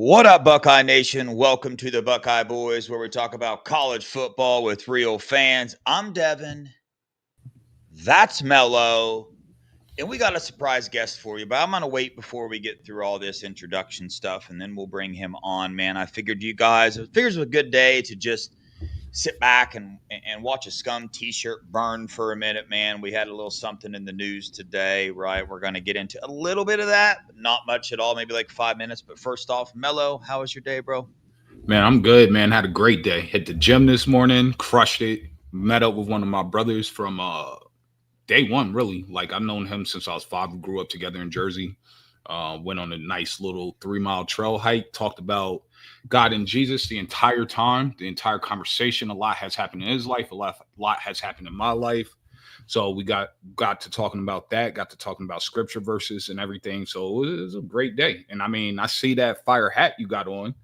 What up, Buckeye Nation? Welcome to the Buckeye Boys, where we talk about college football with real fans. I'm Devin. That's Mello. And we got a surprise guest for you, but I'm going to wait before we get through all this introduction stuff, and then we'll bring him on, man. I figured it was a good day to just sit back and watch a Scum t-shirt burn for a minute, man. We had a little something in the news today, right? We're going to get into a little bit of that, but not much at all, maybe like 5 minutes. But first off, Mello, how was your day, bro? Man, I'm good, man. Had a great day. Hit the gym this morning, crushed it. Met up with one of my brothers from day one, really. Like I've known him since I was five. We grew up together in Jersey. Went on a nice little 3 mile trail hike, talked about God and Jesus the entire time, the entire conversation. A lot has happened in his life, a lot has happened in my life. So we got to talking about that, got to talking about scripture verses and everything. So it was a great day. And I mean, I see that fire hat you got on.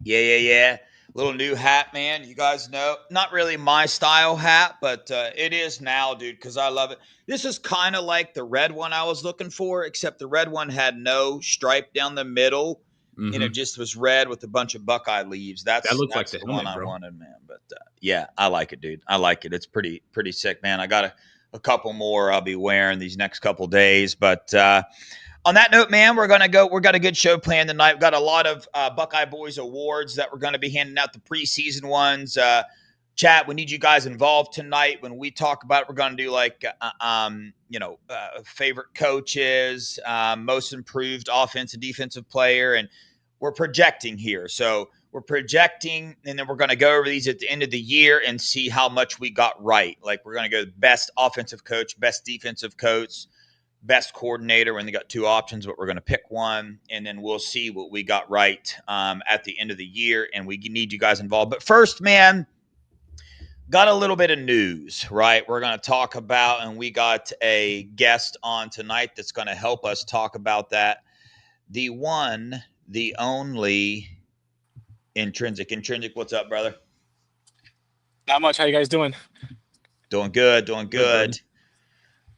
Yeah. Little new hat, man. You guys know, not really my style hat, but it is now, dude, because I love it. This is kind of like the red one I was looking for, except the red one had no stripe down the middle, and it Hmm. just was red with a bunch of Buckeye leaves. That That's looks like that's the the one helmet, I bro. wanted, man. But yeah, I like it, dude. I like it. It's pretty sick, man. I got a couple more I'll be wearing these next couple days, but on that note, man, we're gonna go. We've got a good show planned tonight. We've got a lot of Buckeye Boys awards that we're going to be handing out, the preseason ones. Chat, we need you guys involved tonight. When we talk about it, we're going to do like favorite coaches, most improved offensive defensive player, and we're projecting here. So we're projecting, and then we're going to go over these at the end of the year and see how much we got right. Like we're going to go best offensive coach, best defensive coach, best coordinator, and they got two options, but we're going to pick one, and then we'll see what we got right at the end of the year, and we need you guys involved. But first, man, got a little bit of news, right? We're going to talk about, and we got a guest on tonight that's going to help us talk about that. The one, the only Intrinsic. Intrinsic, what's up, brother? Not much. How you guys doing? Doing good, doing Good, brother. good.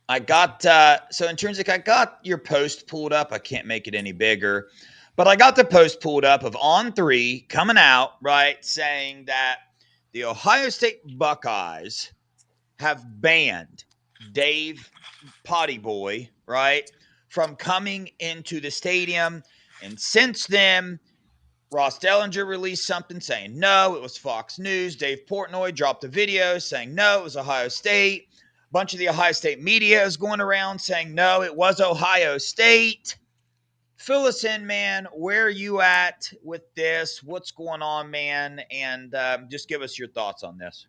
I got so Intrinsic, I got your post pulled up. I can't make it any bigger, but I got the post pulled up of On3 coming out, right, saying that the Ohio State Buckeyes have banned Dave Potty Boy, right, from coming into the stadium. And since then, Ross Dellinger released something saying no, it was Fox News. Dave Portnoy dropped a video saying no, it was Ohio State. A bunch of the Ohio State media is going around saying no, it was Ohio State. Fill us in, man. Where are you at with this? What's going on, man? And just give us your thoughts on this.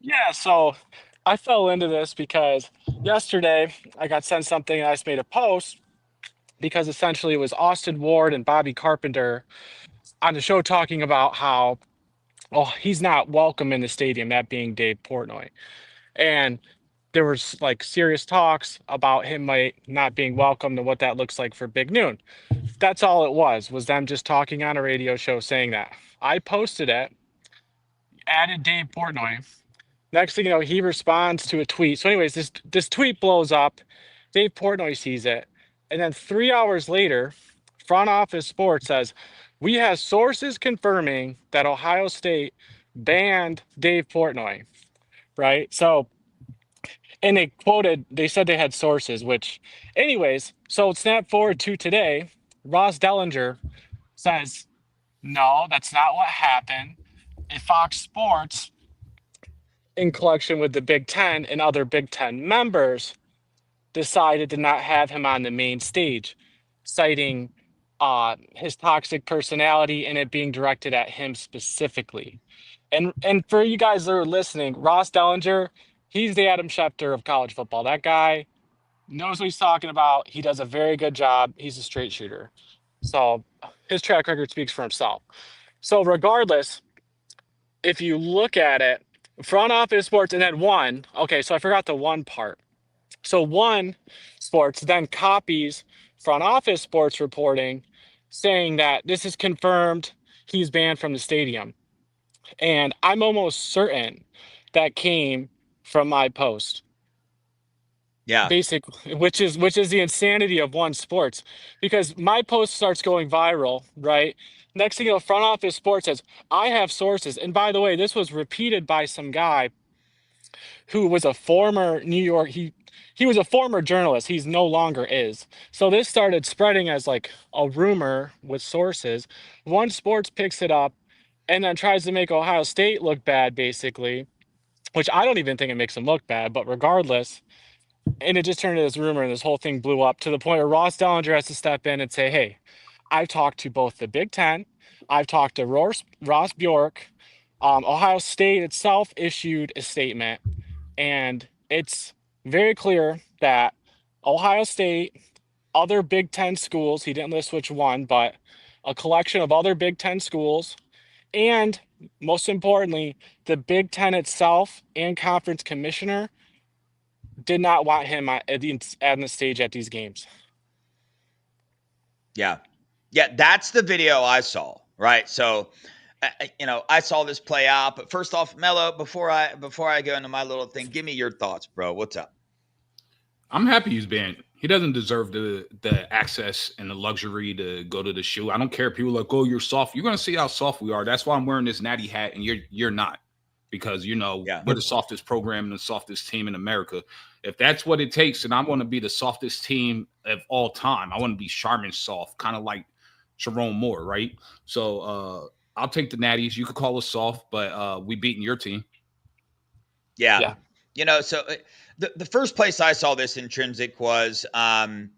Yeah, so I fell into this because yesterday I got sent something and I just made a post because essentially it was Austin Ward and Bobby Carpenter on the show talking about how, oh, he's not welcome in the stadium, that being Dave Portnoy. And there was like serious talks about him might not being welcomed and what that looks like for Big Noon. That's all it was them just talking on a radio show saying that. I posted it, added Dave Portnoy. Next thing you know, he responds to a tweet. So, anyways, this tweet blows up. Dave Portnoy sees it, and then 3 hours later, Front Office Sports says we have sources confirming that Ohio State banned Dave Portnoy. Right. So, and they said they had sources. Which, anyways, so snap forward to today. Ross Dellinger says no, that's not what happened. And Fox Sports, in collection with the Big Ten and other Big Ten members, decided to not have him on the main stage, citing his toxic personality and it being directed at him specifically. And for you guys that are listening, Ross Dellinger, he's the Adam Schefter of college football. That guy knows what he's talking about. He does a very good job. He's a straight shooter. So his track record speaks for himself. So regardless, if you look at it, Front Office Sports and then one, okay, so I forgot the one part. So one sports then copies Front Office Sports reporting saying that this is confirmed, he's banned from the stadium. And I'm almost certain that came from my post. Yeah. basically, which is the insanity of one sports, because my post starts going viral, right? Next thing you know, front office sports says, I have sources. And by the way, this was repeated by some guy who was a former New York, he was a former journalist. He's no longer is. So this started spreading as like a rumor with sources. One sports picks it up and then tries to make Ohio State look bad, basically, which I don't even think it makes them look bad, but regardless, and it just turned into this rumor, and this whole thing blew up to the point where Ross Dellinger has to step in and say, hey, I've talked to both the Big Ten, I've talked to Ross Bjork. Ohio State itself issued a statement, and it's very clear that Ohio State, other Big Ten schools, he didn't list which one, but a collection of other Big Ten schools, and most importantly, the Big Ten itself and conference commissioner did not want him on the stage at these games. Yeah. Yeah. That's the video I saw. Right. So, I saw this play out. But first off, Mello, before I go into my little thing, give me your thoughts, bro. What's up? I'm happy he's banned. He doesn't deserve the access and the luxury to go to the shoe. I don't care if people are like, oh, you're soft. You're gonna see how soft we are. That's why I'm wearing this natty hat, and you're not, because we're the softest program and the softest team in America. If that's what it takes, and I want to be the softest team of all time, I want to be Charmin soft, kind of like Jerome Moore, right? So I'll take the natties. You could call us soft, but we beating your team. Yeah. So the first place I saw this intrinsic was on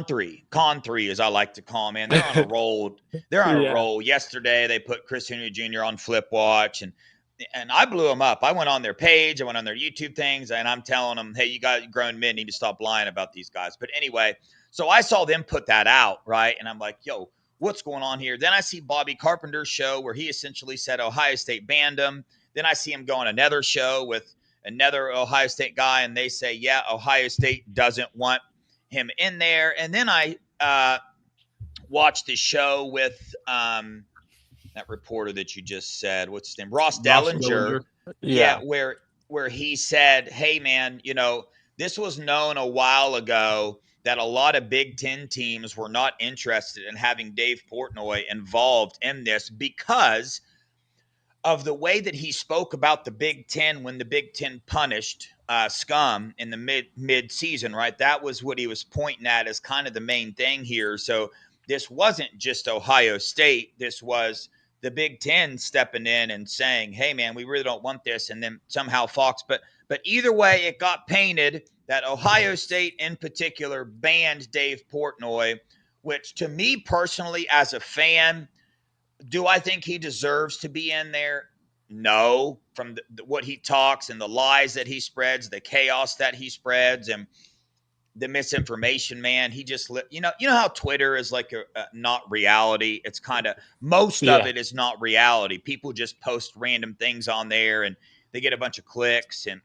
three, con three, as I like to call them. Man, they're on a roll. They're on a roll. Yesterday, they put Chris Henry Jr. on Flip Watch, and I blew them up. I went on their page, I went on their YouTube things, and I'm telling them, hey, you guys, grown men, need to stop lying about these guys. But anyway, so I saw them put that out, right? And I'm like, yo, what's going on here? Then I see Bobby Carpenter's show where he essentially said Ohio State banned him. Then I see him go on another show with another Ohio State guy, and they say, yeah, Ohio State doesn't want him in there. And then I watched the show with that reporter that you just said, what's his name? Ross Dellinger. Yeah, where he said, hey, man, this was known a while ago that a lot of Big Ten teams were not interested in having Dave Portnoy involved in this because of the way that he spoke about the Big Ten when the Big Ten punished scum in the mid-season, right? That was what he was pointing at as kind of the main thing here. So this wasn't just Ohio State. This was the Big Ten stepping in and saying, hey, man, we really don't want this. And then somehow Fox. But either way, it got painted that Ohio State in particular banned Dave Portnoy, which to me personally as a fan – do I think he deserves to be in there? No. From what he talks and the lies that he spreads, the chaos that he spreads, and the misinformation, man. He just, you know how Twitter is like a not reality. It's kind of most of it is not reality. People just post random things on there, and they get a bunch of clicks, and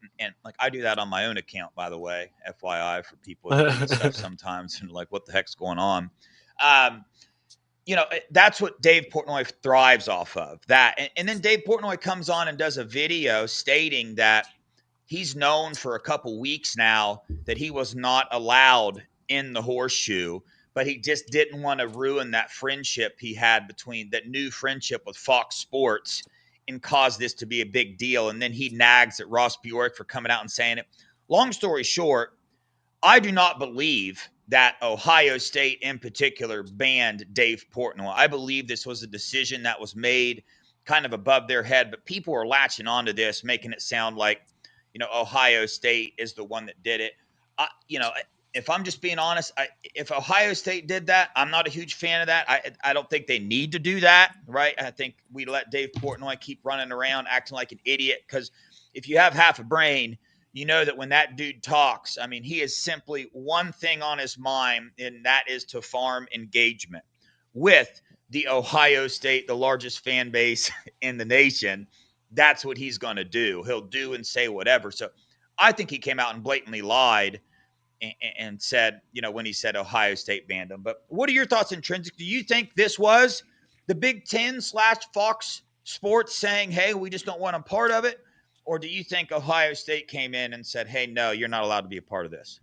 like I do that on my own account, by the way, FYI, for people that read stuff sometimes and like, what the heck's going on? That's what Dave Portnoy thrives off of, that. And then Dave Portnoy comes on and does a video stating that he's known for a couple weeks now that he was not allowed in the horseshoe, but he just didn't want to ruin that friendship he had that new friendship with Fox Sports and cause this to be a big deal. And then he nags at Ross Bjork for coming out and saying it. Long story short, I do not believe that Ohio State in particular banned Dave Portnoy. I believe this was a decision that was made kind of above their head, but people are latching onto this, making it sound like, Ohio State is the one that did it. If I'm just being honest, if Ohio State did that, I'm not a huge fan of that. I don't think they need to do that, right? I think we let Dave Portnoy keep running around acting like an idiot, because if you have half a brain, you know that when that dude talks, I mean, he is simply one thing on his mind, and that is to farm engagement with the Ohio State, the largest fan base in the nation. That's what he's going to do. He'll do and say whatever. So I think he came out and blatantly lied and said, when he said Ohio State banned him. But what are your thoughts, Intrinsic? Do you think this was the Big Ten / Fox Sports saying, hey, we just don't want a part of it? Or do you think Ohio State came in and said, hey, no, you're not allowed to be a part of this?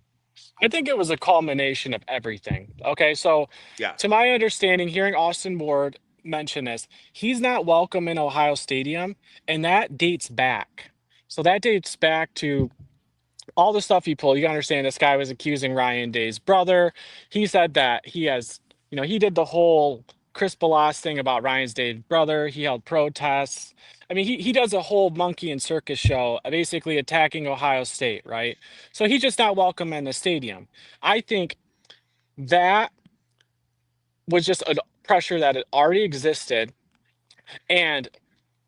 I think it was a culmination of everything. Okay, so Yeah. to my understanding, hearing Austin Ward mention this, he's not welcome in Ohio Stadium, and that dates back. So that dates back to all the stuff he pulled. You gotta understand this guy was accusing Ryan Day's brother. He said that he has, he did the whole Chris Balas thing about Ryan's Day's brother. He held protests. I mean, he does a whole monkey and circus show, basically attacking Ohio State, right? So he's just not welcome in the stadium. I think that was just a pressure that had already existed. And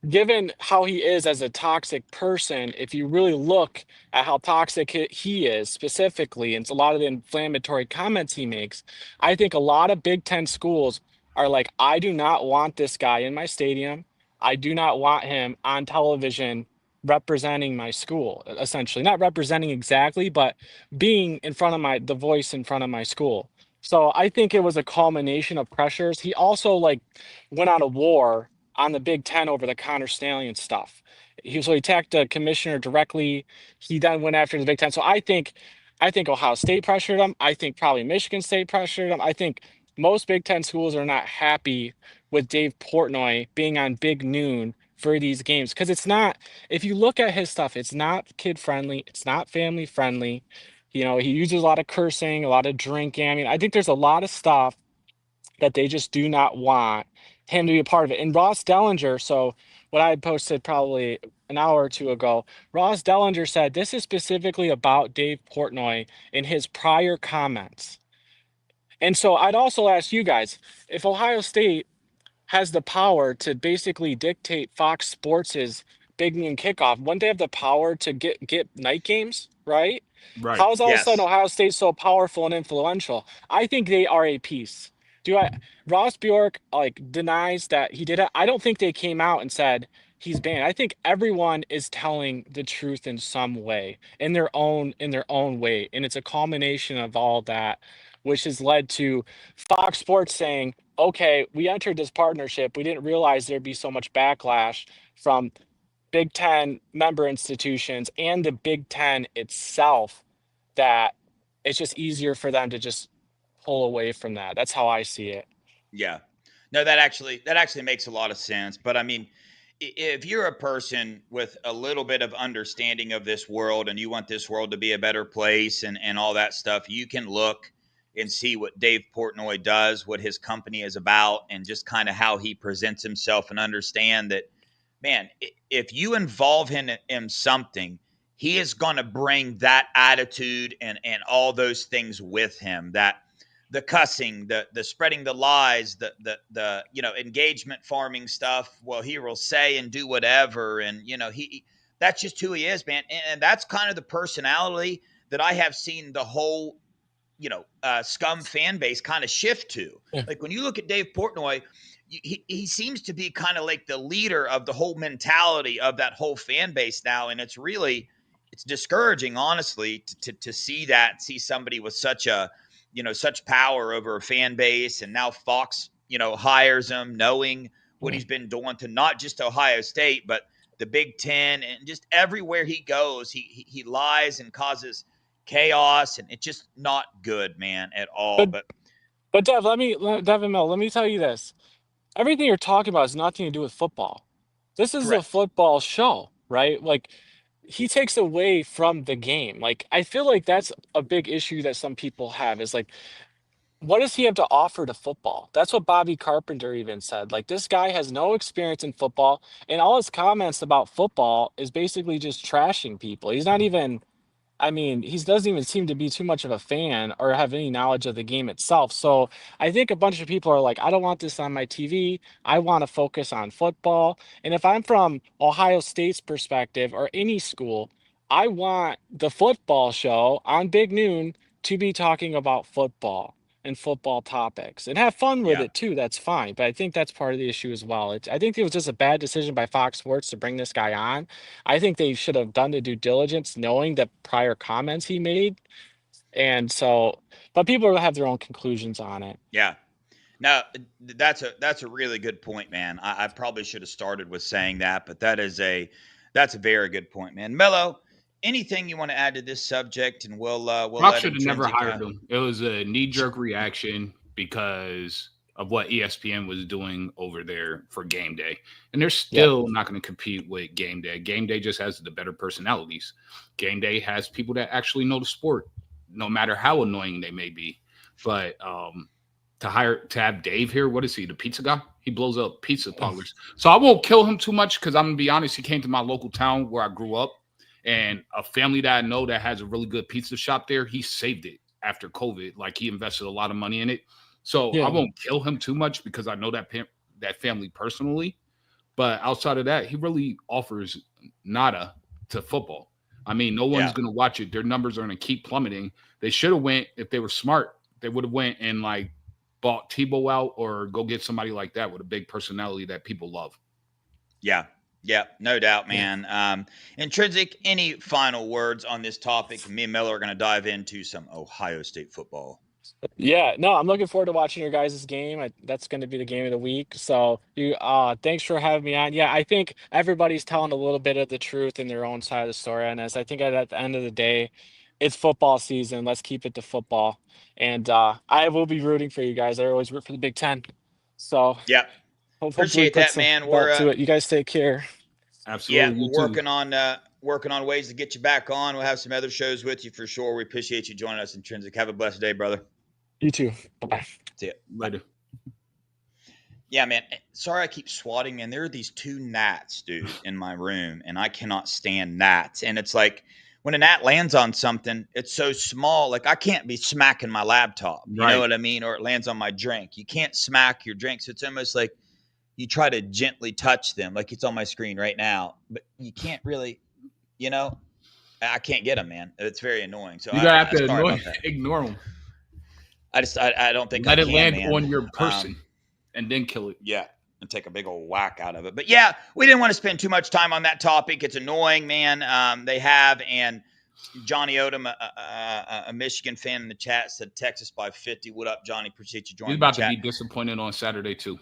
given how he is as a toxic person, if you really look at how toxic he is specifically, and it's a lot of the inflammatory comments he makes, I think a lot of Big Ten schools are like, I do not want this guy in my stadium. I do not want him on television representing my school, essentially. Not representing exactly, but being in front of the voice in front of my school. So I think it was a culmination of pressures. He also like went on a war on the Big Ten over the Connor Stallion stuff. He attacked the commissioner directly. He then went after the Big Ten. So I think Ohio State pressured him. I think probably Michigan State pressured him. I think most Big Ten schools are not happy with Dave Portnoy being on Big Noon for these games because it's not. If you look at his stuff, it's not kid friendly. It's not family friendly. He uses a lot of cursing, a lot of drinking. I mean, I think there's a lot of stuff that they just do not want him to be a part of it. And Ross Dellinger, so what I had posted probably an hour or two ago, Ross Dellinger said this is specifically about Dave Portnoy in his prior comments. And so I'd also ask you guys, if Ohio State has the power to basically dictate Fox Sports's Big Noon kickoff, wouldn't they have the power to get night games, right? Right. How is all of a sudden Yes. Ohio State so powerful and influential? I think they are a piece. Do I Ross Bjork like denies that he did it? I don't think they came out and said he's banned. I think everyone is telling the truth in some way, in their own way. And it's a culmination of all that, which has led to Fox Sports saying, okay, we entered this partnership. We didn't realize there'd be so much backlash from Big Ten member institutions and the Big Ten itself that it's just easier for them to just pull away from that. That's how I see it. Yeah. No, that actually makes a lot of sense. But I mean, if you're a person with a little bit of understanding of this world and you want this world to be a better place and all that stuff, you can look and see what Dave Portnoy does, what his company is about, and just kind of how he presents himself and understand that, man, if you involve him in something, he is going to bring that attitude and all those things with him, that the cussing, the spreading the lies, the engagement farming stuff. Well, he will say and do whatever, and he that's just who he is, man. And that's kind of the personality that I have seen the whole scum fan base kind of shift to. Yeah. Like when you look at Dave Portnoy, he seems to be kind of like the leader of the whole mentality of that whole fan base now, and it's discouraging, honestly, to see somebody with such power over a fan base, and now Fox hires him, knowing what he's been doing to not just Ohio State but the Big Ten, and just everywhere he goes, he lies and causes chaos, and it's just not good, man, at all. But But but Devin Mill, let me tell you this. Everything you're talking about has nothing to do with football. This is a correct. football show, right? Like he takes away from the game. Like I feel like that's a big issue that some people have is like what does he have to offer to football? That's what Bobby Carpenter even said. Like this guy has no experience in football, and all his comments about football is basically just trashing people. He's not even. I mean, he doesn't even seem to be too much of a fan or have any knowledge of the game itself. So I think a bunch of people are like, I don't want this on my TV. I want to focus on football. And if I'm from Ohio State's perspective or any school, I want the football show on Big Noon to be talking about football and football topics and have fun with Yeah. it too. That's fine. But I think that's part of the issue as well. I think it was just a bad decision by Fox Sports to bring this guy on. I think they should have done the due diligence knowing the prior comments he made. And so, but people will have their own conclusions on it. Yeah. Now, that's a really good point, man. I probably should have started with saying that, but That's a very good point, man. Mello, anything you want to add to this subject, and we'll Brock let should have never Intrinsic. hired him. It was a knee-jerk reaction because of what ESPN was doing over there for Game Day. And they're still not going to compete with Game Day. Game Day just has the better personalities. Game Day has people that actually know the sport, no matter how annoying they may be. But to have Dave here, what is he, the pizza guy? He blows up pizza parlors. So I won't kill him too much because I'm going to be honest, he came to my local town where I grew up. And a family that I know that has a really good pizza shop there, he saved it after COVID. Like, he invested a lot of money in it. So I won't kill him too much because I know that family personally. But outside of that, he really offers nada to football. I mean, no one's going to watch it. Their numbers are going to keep plummeting. They should have went, if they were smart, they would have went and like bought Tebow out or go get somebody like that with a big personality that people love. Yeah. Yeah, no doubt, man. Intrinsic, any final words on this topic? Me and Miller are going to dive into some Ohio State football. Yeah, no, I'm looking forward to watching your guys' game. That's going to be the game of the week. So thanks for having me on. Yeah, I think everybody's telling a little bit of the truth in their own side of the story on this. I think at the end of the day, it's football season. Let's keep it to football. And I will be rooting for you guys. I always root for the Big Ten. So yeah, appreciate that, man. We're to it. You guys take care. Absolutely. Yeah, we're working on ways to get you back on. We'll have some other shows with you for sure. We appreciate you joining us, Intrinsic. Have a blessed day, brother. You too. Bye-bye. See ya. Later. Yeah, man. Sorry I keep swatting, man. There are these two gnats, dude, in my room, and I cannot stand gnats. And it's like when a gnat lands on something, it's so small. Like, I can't be smacking my laptop. You know what I mean? Or it lands on my drink. You can't smack your drink. So it's almost like you try to gently touch them, like it's on my screen right now. But you can't really, I can't get them, man. It's very annoying. So you have to ignore them. I don't think let it land on your person and then kill it. Yeah, and take a big old whack out of it. But yeah, we didn't want to spend too much time on that topic. It's annoying, man. They have, and Johnny Odom, a Michigan fan in the chat, said Texas by 50. What up, Johnny? Appreciate you joining. He's about to be disappointed on Saturday too.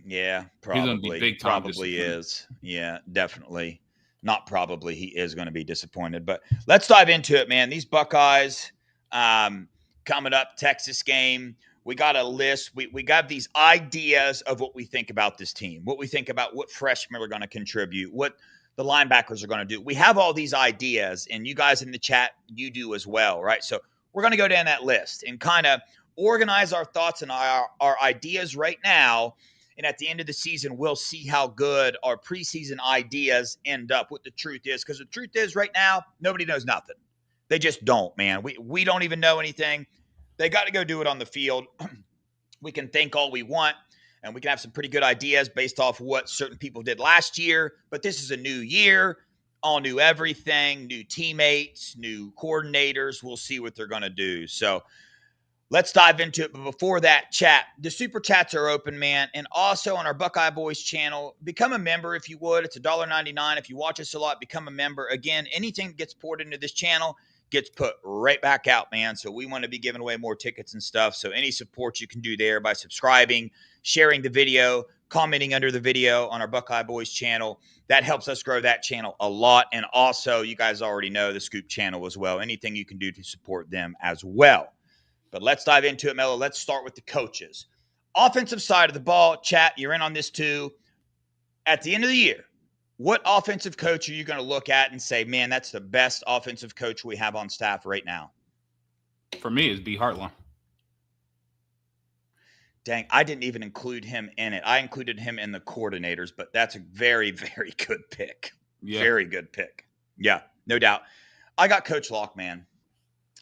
Yeah, probably. He's gonna be big time. Probably is. Yeah, definitely. Not probably. He is going to be disappointed. But let's dive into it, man. These Buckeyes. Coming up, Texas game. We got a list. We got these ideas of what we think about this team, what we think about what freshmen are going to contribute, what the linebackers are going to do. We have all these ideas, and you guys in the chat, you do as well, right? So we're going to go down that list and kind of organize our thoughts and our ideas right now. And at the end of the season, we'll see how good our preseason ideas end up, what the truth is. Because the truth is right now, nobody knows nothing. They just don't, man. We don't even know anything. They got to go do it on the field. We can think all we want, and we can have some pretty good ideas based off what certain people did last year. But this is a new year, all new everything, new teammates, new coordinators. We'll see what they're going to do. So let's dive into it. But before that, chat. The super chats are open, man. And also on our Buckeye Boys channel, become a member if you would. It's $1.99. If you watch us a lot, become a member. Again, anything that gets poured into this channel gets put right back out, man. So we want to be giving away more tickets and stuff. So any support you can do there by subscribing, sharing the video, commenting under the video on our Buckeye Boys channel. That helps us grow that channel a lot. And also, you guys already know the Scoop channel as well. Anything you can do to support them as well. But let's dive into it, Mello. Let's start with the coaches. Offensive side of the ball, chat, you're in on this too. At the end of the year, what offensive coach are you going to look at and say, man, that's the best offensive coach we have on staff right now? For me, it's B. Hartline. Dang, I didn't even include him in it. I included him in the coordinators, but that's a very, very good pick. Yeah. Very good pick. Yeah, no doubt. I got Coach Locke, man.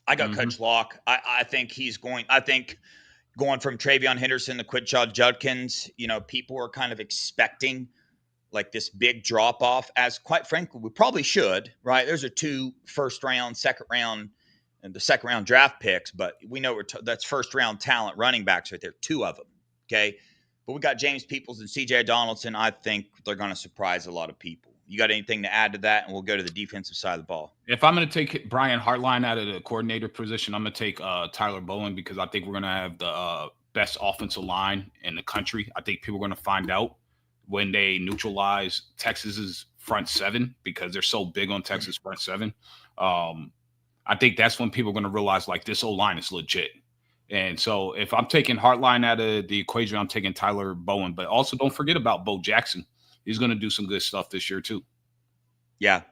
I got Coach Locke. I think going from Travion Henderson to Quinshon Judkins, people are kind of expecting like this big drop off, as quite frankly, we probably should, right? Those are 2 first round, second round, and the second round draft picks, but we know that's first round talent running backs right there, 2 of them. Okay. But we got James Peoples and CJ Donaldson. I think they're going to surprise a lot of people. You got anything to add to that? And we'll go to the defensive side of the ball. If I'm going to take Brian Hartline out of the coordinator position, I'm going to take Tyler Bowen, because I think we're going to have the best offensive line in the country. I think people are going to find out when they neutralize Texas's front seven because they're so big on Texas front seven. I think that's when people are going to realize like this O-line is legit. And so if I'm taking Hartline out of the equation, I'm taking Tyler Bowen. But also don't forget about Bo Jackson. He's going to do some good stuff this year too. Yeah.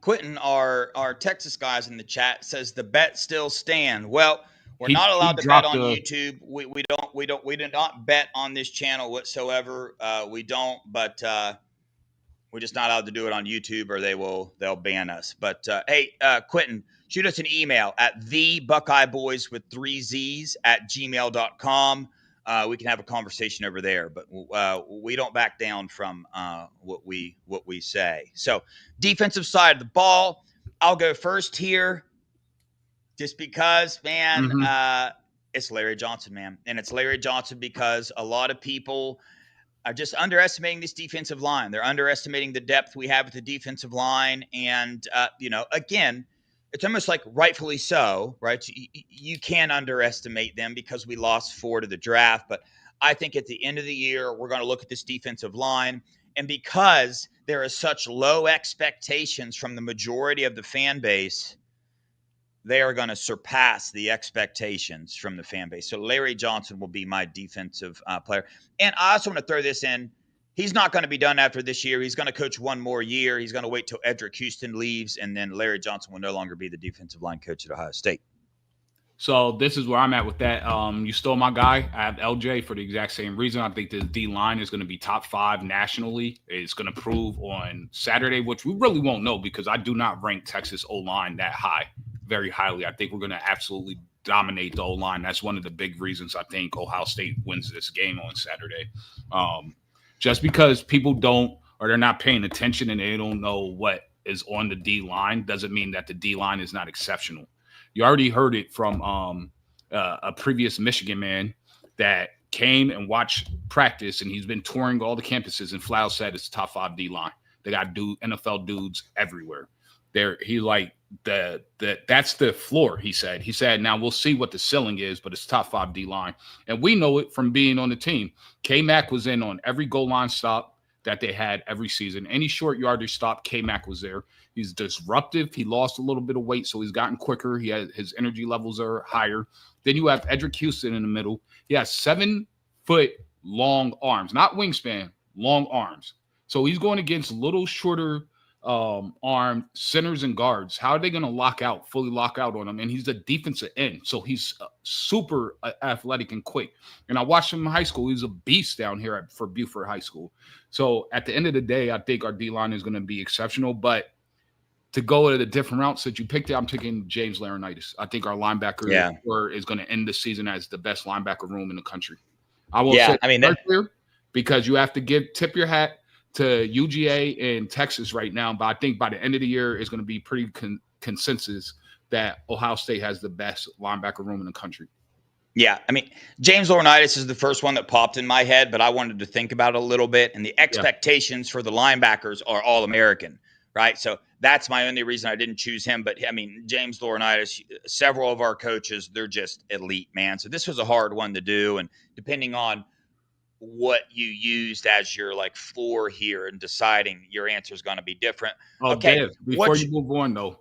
Quentin, our Texas guys in the chat, says the bet still stand. Well, we're not allowed to bet on YouTube. We do not bet on this channel whatsoever. We don't, but we're just not allowed to do it on YouTube, or they'll ban us. But hey, Quentin, shoot us an email at thebuckeyeboys with 3 Z's at gmail.com. We can have a conversation over there, but we don't back down from what we say. So defensive side of the ball, I'll go first here just because, man, it's Larry Johnson, man. And it's Larry Johnson because a lot of people are just underestimating this defensive line. They're underestimating the depth we have at the defensive line. And, again, it's almost like rightfully so, right? You can underestimate them because we lost 4 to the draft. But I think at the end of the year, we're going to look at this defensive line. And because there are such low expectations from the majority of the fan base, they are going to surpass the expectations from the fan base. So Larry Johnson will be my defensive player. And I also want to throw this in. He's not going to be done after this year. He's going to coach 1 more year. He's going to wait till Edric Houston leaves, and then Larry Johnson will no longer be the defensive line coach at Ohio State. So this is where I'm at with that. You stole my guy. I have LJ for the exact same reason. I think the D-line is going to be top 5 nationally. It's going to prove on Saturday, which we really won't know because I do not rank Texas O-line that high, very highly. I think we're going to absolutely dominate the O-line. That's one of the big reasons I think Ohio State wins this game on Saturday. Just because people don't, or they're not paying attention and they don't know what is on the D-line doesn't mean that the D-line is not exceptional. You already heard it from a previous Michigan man that came and watched practice, and he's been touring all the campuses, and Flau said it's top 5 D-line. They got NFL dudes everywhere. That's the floor, he said. He said, now we'll see what the ceiling is, but it's top 5 D-line. And we know it from being on the team. K-Mac was in on every goal line stop that they had every season. Any short yardage stop, K-Mac was there. He's disruptive. He lost a little bit of weight, so he's gotten quicker. His energy levels are higher. Then you have Edric Houston in the middle. He has 7-foot long arms, not wingspan, long arms. So he's going against little shorter armed centers and guards. How are they going to fully lock out on him? And he's a defensive end, so he's super athletic and quick. And I watched him in high school. He's a beast down here for Buford High School. So at the end of the day, I think our D-line is going to be exceptional. But to go at a different route, since you picked it, I'm taking James Laurinaitis. I think our linebacker is going to end the season as the best linebacker room in the country. I will say because you have to tip your hat to UGA and Texas right now, but I think by the end of the year, it's going to be pretty consensus that Ohio State has the best linebacker room in the country. Yeah, I mean, James Laurinaitis is the first one that popped in my head, but I wanted to think about it a little bit, and the expectations for the linebackers are All-American, right? So that's my only reason I didn't choose him. But, I mean, James Laurinaitis, several of our coaches, they're just elite, man. So this was a hard one to do, and depending on what you used as your floor here and deciding, your answer is going to be different. Okay. Dave, before you move on though,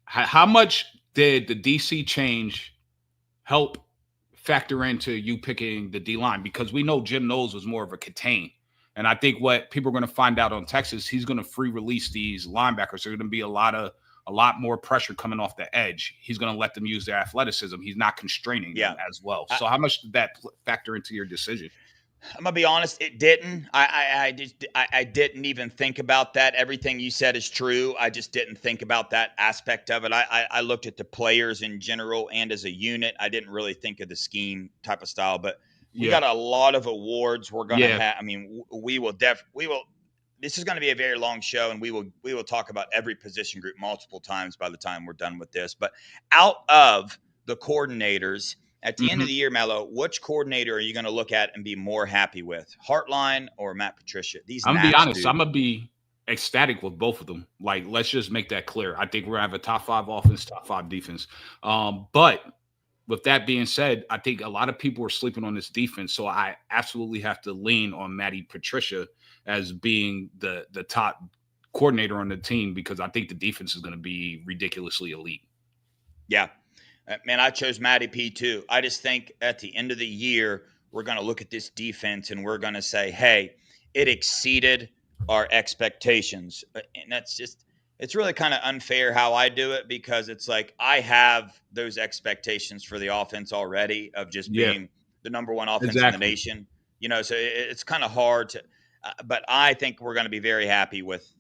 how much did the DC change help factor into you picking the D-line? Because we know Jim Knowles was more of a contain. And I think what people are going to find out on Texas, he's going to free release these linebackers. There's going to be a lot more pressure coming off the edge. He's going to let them use their athleticism. He's not constraining them as well. So how much did that factor into your decision? I'm gonna be honest, it didn't. I didn't even think about that. Everything you said is true. I just didn't think about that aspect of it. I looked at the players in general and as a unit. I didn't really think of the scheme type of style. But we got a lot of awards we're gonna have. I mean, we will. This is going to be a very long show, and we will talk about every position group multiple times by the time we're done with this. But out of the coordinators, at the end of the year, Mello, which coordinator are you going to look at and be more happy with, Hartline or Matt Patricia? I'm going to be honest. I'm going to be ecstatic with both of them. Let's just make that clear. I think we're going to have a top 5 offense, top 5 defense. But with that being said, I think a lot of people are sleeping on this defense. So I absolutely have to lean on Matty Patricia. as being the top coordinator on the team because I think the defense is going to be ridiculously elite. Yeah. Man, I chose Matty P too. I just think at the end of the year, we're going to look at this defense and we're going to say, hey, it exceeded our expectations. And that's just, it's really kind of unfair how I do it because it's like I have those expectations for the offense already of just being the number one offense in the nation. So it's kind of hard to, but I think we're going to be very happy with,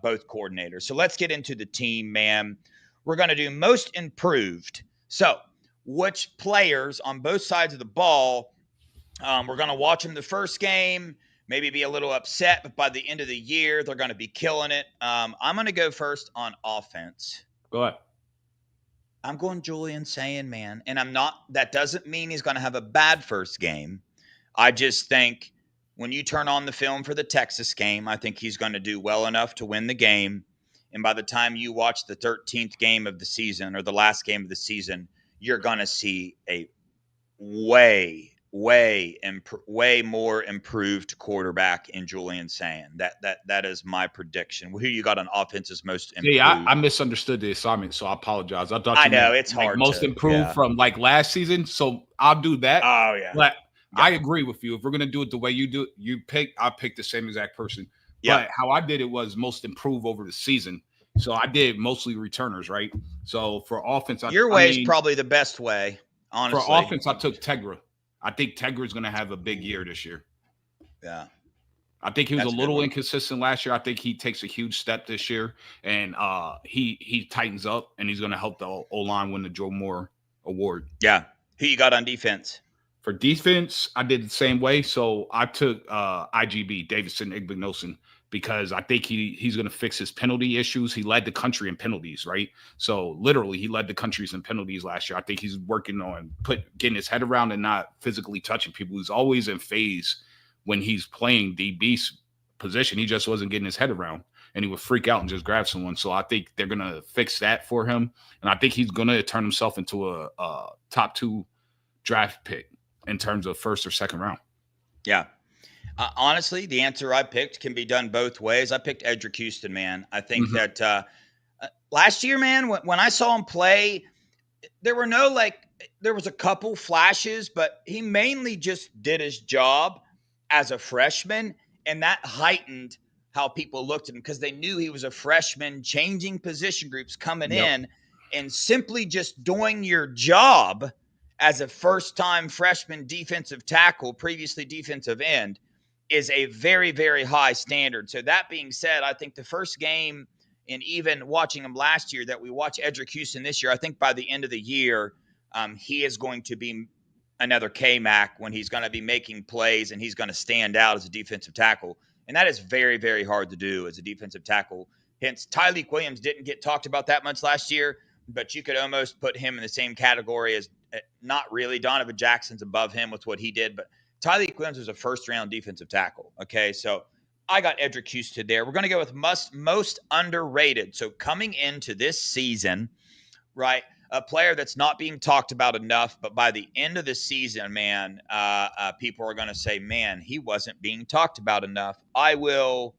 both coordinators. So let's get into the team, man. We're going to do most improved. So which players on both sides of the ball, we're going to watch them the first game, maybe be a little upset, but by the end of the year, they're going to be killing it. I'm going to go first on offense. Go ahead. I'm going Julian Sayin, man. And that doesn't mean he's going to have a bad first game. I just think when you turn on the film for the Texas game, I think he's going to do well enough to win the game. And by the time you watch the 13th game of the season or the last game of the season, you're going to see a way more improved quarterback in Julian Sayin. That is my prediction. Who you got on offense is most improved? Yeah, I misunderstood the assignment, so I apologize. I thought it's hard. Most improved from like last season, so I'll do that. Oh yeah. But I agree with you. If we're gonna do it the way you do it, I pick the same exact person. Yeah. But how I did it was most improved over the season. So I did mostly returners, right? So for offense, your way is probably the best way. Honestly, for offense, I took Tegra. I think Tegra is going to have a big year this year. Yeah. I think he was a little inconsistent last year. I think he takes a huge step this year, and he tightens up, and he's going to help the O-line win the Joe Moore Award. Yeah. Who you got on defense? For defense, I did the same way. So I took IGB, Davidson Igbinosun, because I think he's going to fix his penalty issues. He led the country in penalties, right? So literally, he led the country in penalties last year. I think he's working on getting his head around and not physically touching people. He's always in phase when he's playing DB's position. He just wasn't getting his head around, and he would freak out and just grab someone. So I think they're going to fix that for him, and I think he's going to turn himself into a top 2 draft pick in terms of first or second round. Yeah. Honestly, the answer I picked can be done both ways. I picked Edric Houston, man. I think that last year, man, when I saw him play, there was a couple flashes, but he mainly just did his job as a freshman, and that heightened how people looked at him because they knew he was a freshman, changing position groups, coming in, and simply just doing your job as a first-time freshman defensive tackle, previously defensive end, is a very, very high standard. So that being said, I think the first game, and even watching him last year, that we watch Edric Houston this year, I think by the end of the year, he is going to be another K-Mac when he's going to be making plays and he's going to stand out as a defensive tackle. And that is very, very hard to do as a defensive tackle. Hence, Tyleik Williams didn't get talked about that much last year, but you could almost put him in the same category as not really. Donovan Jackson's above him with what he did, but Tyleik Williams was a first-round defensive tackle. Okay, so I got Edric Houston there. We're going to go with most underrated. So coming into this season, right, a player that's not being talked about enough, but by the end of the season, man, people are going to say, man, he wasn't being talked about enough. I will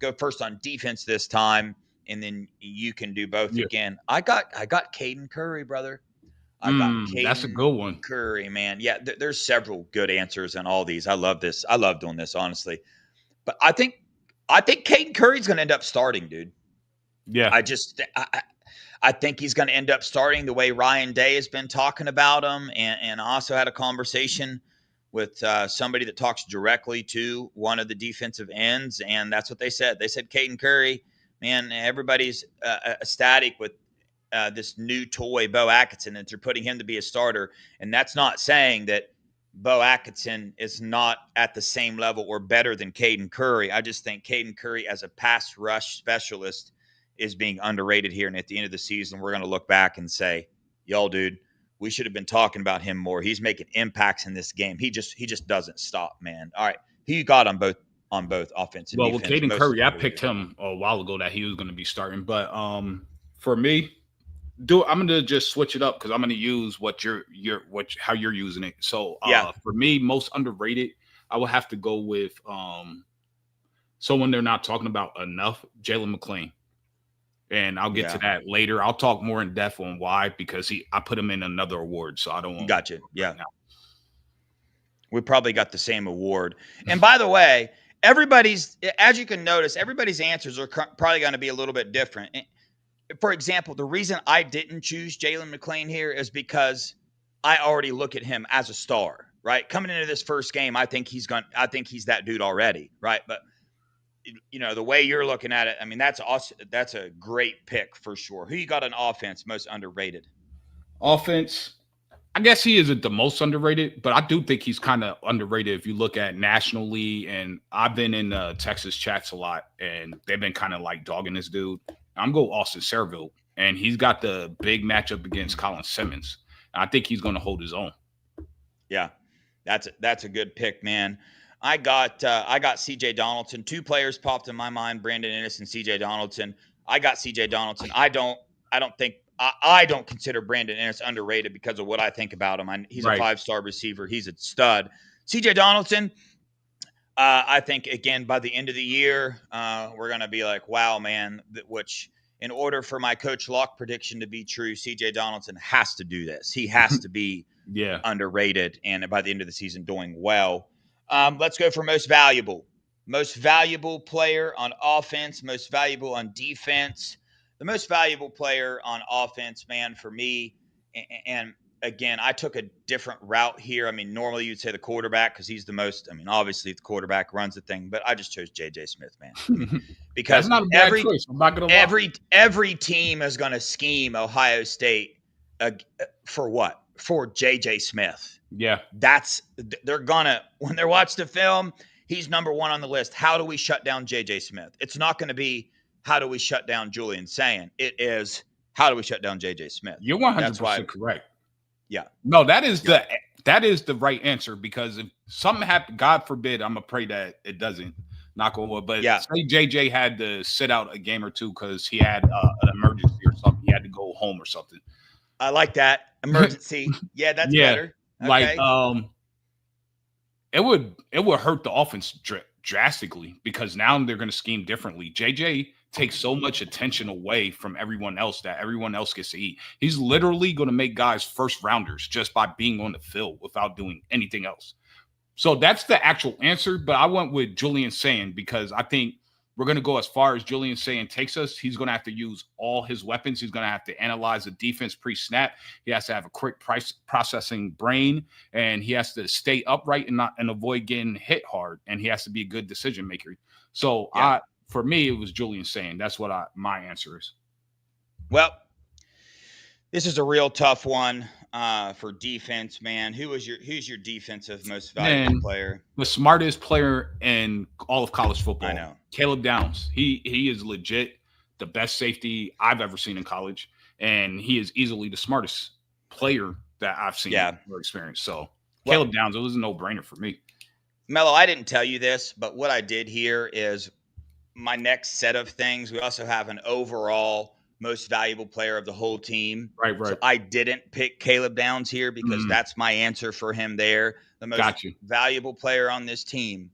go first on defense this time, and then you can do both again. I got Caden Curry, brother. That's a good one. Curry, man. Yeah, there's several good answers in all these. I love this. I love doing this, honestly. But I think Caden Curry's going to end up starting, dude. Yeah. I think he's going to end up starting the way Ryan Day has been talking about him. And I also had a conversation with somebody that talks directly to one of the defensive ends, and that's what they said. They said Caden Curry, man, everybody's ecstatic with this new toy, Bo Atkinson, and they're putting him to be a starter. And that's not saying that Bo Atkinson is not at the same level or better than Caden Curry. I just think Caden Curry as a pass rush specialist is being underrated here. And at the end of the season, we're going to look back and say, y'all, dude, we should have been talking about him more. He's making impacts in this game. He just doesn't stop, man. All right. Who you got on both offense and defense? Well, with Caden Curry, I picked him a while ago that he was going to be starting. But for me, I'm going to just switch it up because I'm going to use how you're using it. So for me, most underrated, I will have to go with someone they're not talking about enough, Jalen McClain. And I'll get to that later. I'll talk more in depth on why, because I put him in another award, so I don't want Gotcha. Yeah. Right now. We probably got the same award. And by the way, everybody's, as you can notice, everybody's answers are probably going to be a little bit different. For example, the reason I didn't choose Jalen McClain here is because I already look at him as a star, right? Coming into this first game, I think he's that dude already, right? But you know, the way you're looking at it, I mean, that's awesome. That's a great pick for sure. Who you got on offense most underrated? Offense, I guess he isn't the most underrated, but I do think he's kind of underrated if you look at nationally. And I've been in Texas chats a lot, and they've been kind of like dogging this dude. I'm going Austin Serville, and he's got the big matchup against Colin Simmons. I think he's going to hold his own. Yeah, that's a good pick, man. I got CJ Donaldson. Two players popped in my mind: Brandon Inniss and CJ Donaldson. I got CJ Donaldson. I don't consider Brandon Inniss underrated because of what I think about him. He's a 5-star receiver. He's a stud. CJ Donaldson, I think, again, by the end of the year, we're going to be like, wow, man, which in order for my Coach Locke prediction to be true, CJ Donaldson has to do this. He has to be underrated and by the end of the season doing well. Let's go for most valuable. Most valuable player on offense, most valuable on defense. The most valuable player on offense, man, for me, and again, I took a different route here. I mean, normally you'd say the quarterback because he's the most. I mean, obviously the quarterback runs the thing, but I just chose J.J. Smith, man, I mean, because not a bad choice. I'm not gonna lie. every team is going to scheme Ohio State for what? For J.J. Smith. Yeah, they're gonna when they watch the film, he's number one on the list. How do we shut down J.J. Smith? It's not going to be how do we shut down Julian Sayin. It is how do we shut down J.J. Smith? You're 100% correct. Yeah. No, that is the right answer, because if something happened, God forbid, I'm gonna pray that it doesn't, knock on wood. But say JJ had to sit out a game or two because he had an emergency or something, he had to go home or something. I like that emergency. Yeah, that's better. Okay. Like it would hurt the offense drastically, because now they're going to scheme differently. JJ takes so much attention away from everyone else that everyone else gets to eat. He's literally going to make guys first rounders just by being on the field without doing anything else. So that's the actual answer. But I went with Julian Sayin because I think we're going to go as far as Julian Sayin takes us. He's going to have to use all his weapons. He's going to have to analyze the defense pre-snap. He has to have a quick processing brain, and he has to stay upright and avoid getting hit hard. And he has to be a good decision maker. So for me, it was Julian Sayin. That's what my answer is. Well, this is a real tough one for defense, man. Who's your defensive most valuable player? The smartest player in all of college football. I know. Caleb Downs. He is legit the best safety I've ever seen in college, and he is easily the smartest player that I've seen or experienced. So Caleb Downs, it was a no-brainer for me. Mello, I didn't tell you this, but what I did here is my next set of things. We also have an overall most valuable player of the whole team. Right. So I didn't pick Caleb Downs here because that's my answer for him there. The most valuable player on this team,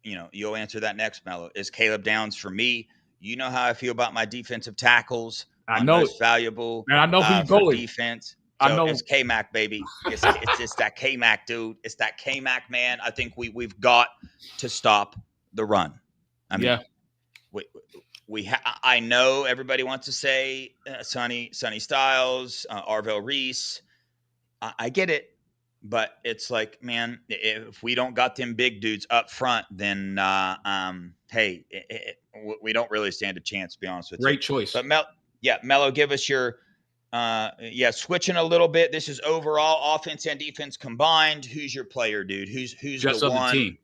you'll answer that next, Mello, is Caleb Downs for me. You know how I feel about my defensive tackles. I know most valuable. And I know who's going defense. So I know it's K-Mac, baby. It's that K-Mac, dude. It's that K-Mac, man. I think we've got to stop the run. I mean, I know everybody wants to say Sonny Styles, Arvell Reese. I get it, but it's like, man, if we don't got them big dudes up front, then we don't really stand a chance. To be honest with you. Great choice. But Mello, give us your switching a little bit. This is overall offense and defense combined. Who's your player, dude? Who's just the of one the team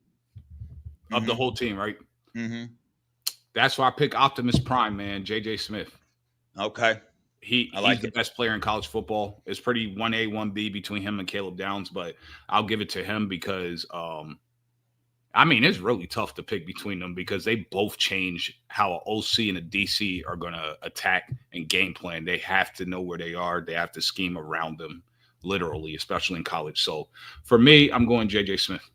of the whole team, right? Mm-hmm. That's why I pick Optimus Prime, man. J.J. Smith. Okay. He's the best player in college football. It's pretty 1A, 1B between him and Caleb Downs, but I'll give it to him because, it's really tough to pick between them because they both change how an OC and a DC are going to attack and game plan. They have to know where they are. They have to scheme around them, literally, especially in college. So for me, I'm going J.J. Smith.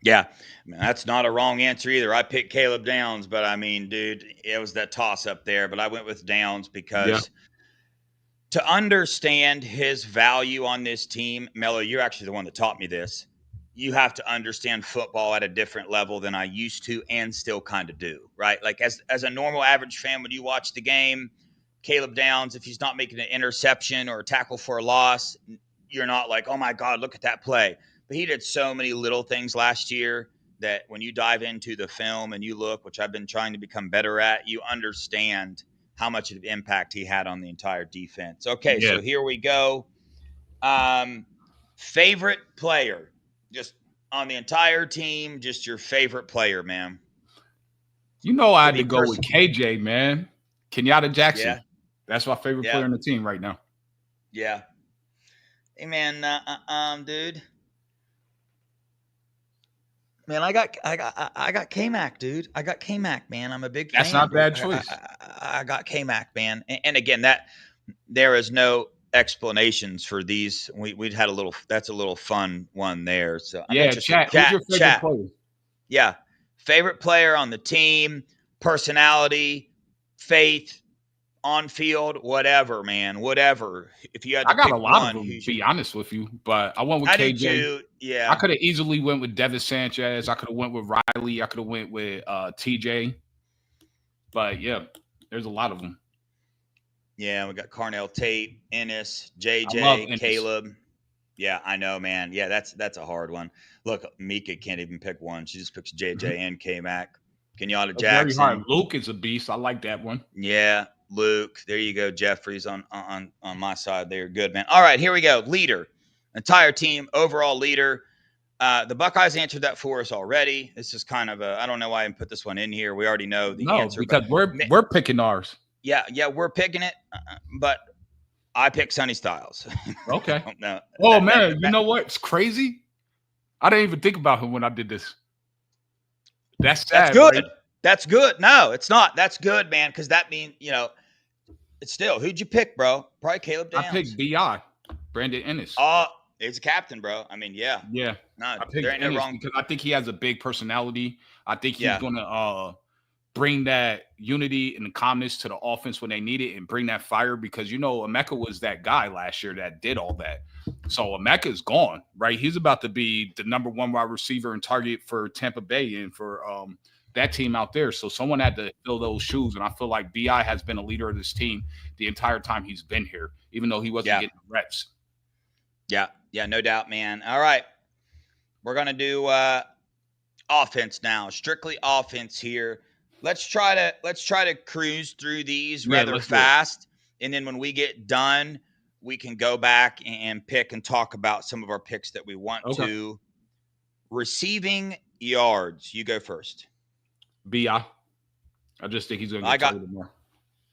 Yeah, I mean, that's not a wrong answer either. I picked Caleb Downs, but I mean, dude, it was that toss up there. But I went with Downs Yeah. because to understand his value on this team, Mello, you're actually the one that taught me this. You have to understand football at a different level than I used to and still kind of do, right? Like as a normal average fan, when you watch the game, Caleb Downs, if he's not making an interception or a tackle for a loss, you're not like, oh my God, look at that play. But he did so many little things last year that when you dive into the film and you look, which I've been trying to become better at, you understand how much of impact he had on the entire defense. Okay, Yeah. so here we go. Um, Favorite player, just on the entire team, just your favorite player, man. You know I Could had be to go with person. KJ, man. Kenyatta Jackson. Yeah, That's my favorite yeah, player on the team right now. yeah. Hey, man, dude. Man, I got K Mac, dude. I got K Mac, man. I'm a big That's fan, not a dude. bad choice. I got K Mac, man. And again, that there is no explanations for these. We'd had a little. That's a little fun one there. So I'm Yeah, interested. chat. Who's your favorite Chat. player? Yeah, favorite player on the team, personality, faith, on field, whatever, man, whatever. If you had I to got a pick lot of one, them, who's your? be honest with you, but I went with I do KJ. too. I Yeah, could have easily went with Devin Sanchez. I could have went with Riley. I could have went with TJ. But yeah, there's a lot of them. yeah. We got Carnell Tate, Ennis, I love JJ, Ennis. Caleb. Yeah, I know, man. Yeah, that's a hard one. Look, Mika can't even pick one. She just picks Mhm. JJ and K Mac. Kenyatta That's very hard. Jackson. Luke is a beast. I like that one. Yeah, Luke. There you go. Jeffrey's on my side there. Good, man. All right, here we go. Leader, entire team, overall leader. The Buckeyes answered that for us already. This is kind of a, I don't know why I put this one in here. We already know the No, answer, but because we're picking ours. yeah, we're picking it. But I picked Sonny Styles. Okay. No, Oh man, you know what? It's crazy. I didn't even think about him when I did this. That's that's sad, good. right? That's good. No, it's not. That's good, man, because that means, it's still, who'd you pick, bro? Probably Caleb I Downs. picked Bi, Brandon Ennis. Oh, he's a captain, bro. I mean, yeah. Yeah, No, I there picked ain't no Ennis wrong. because I think he has a big personality. I think he's Yeah. gonna bring that unity and the calmness to the offense when they need it and bring that fire because Emeka was that guy last year that did all that. So Emeka's gone, right? He's about to be the number one wide receiver and target for Tampa Bay and for that team out there. So someone had to fill those shoes. And I feel like BI has been a leader of this team the entire time he's been here, even though he wasn't Yeah. getting reps. Yeah. Yeah. No doubt, man. All right. We're going to do offense now, strictly offense here. Let's try to cruise through these rather let's do it. fast. And then when we get done, we can go back and pick and talk about some of our picks that we want to. Receiving yards. You go first. BI. I just think he's going to get targeted more.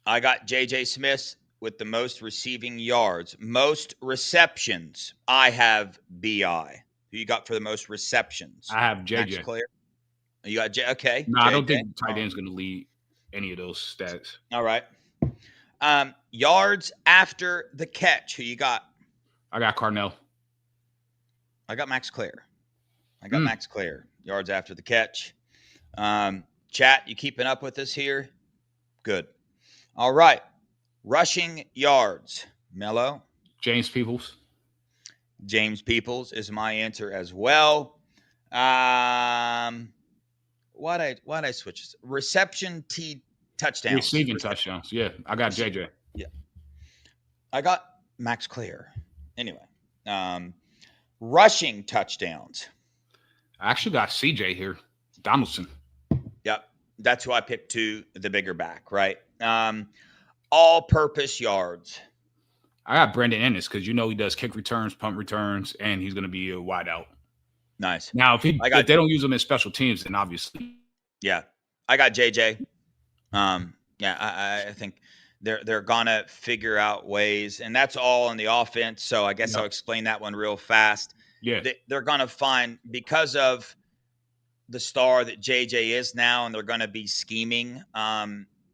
I got JJ Smith with the most receiving yards. Most receptions, I have BI. Who you got for the most receptions? I have JJ. Max Clare. You got J. Okay. No, JJ. I don't think tight end's going to lead any of those stats. All right. Yards after the catch. Who you got? I got Carnell. I got Max Clare. Max Clare. Yards after the catch. Chat, you keeping up with us here? Good. All right. Rushing yards. Mello. James Peoples. James Peoples is my answer as well. Why'd I switch this? Reception touchdowns. Receiving touchdowns. Yeah, I got JJ. Yeah. I got Max Clare. Anyway. Rushing touchdowns. I actually got CJ here. Donaldson. Yep. That's who I picked to the bigger back, right? All-purpose yards. I got Brandon Ennis because he does kick returns, punt returns, and he's going to be a wide out. Nice. Now, if they don't use him in special teams, then obviously. Yeah. I got JJ. I think they're gonna figure out ways, and that's all on the offense. So I guess I'll explain that one real fast. Yeah. They're gonna find, because of the star that JJ is now, and they're gonna be scheming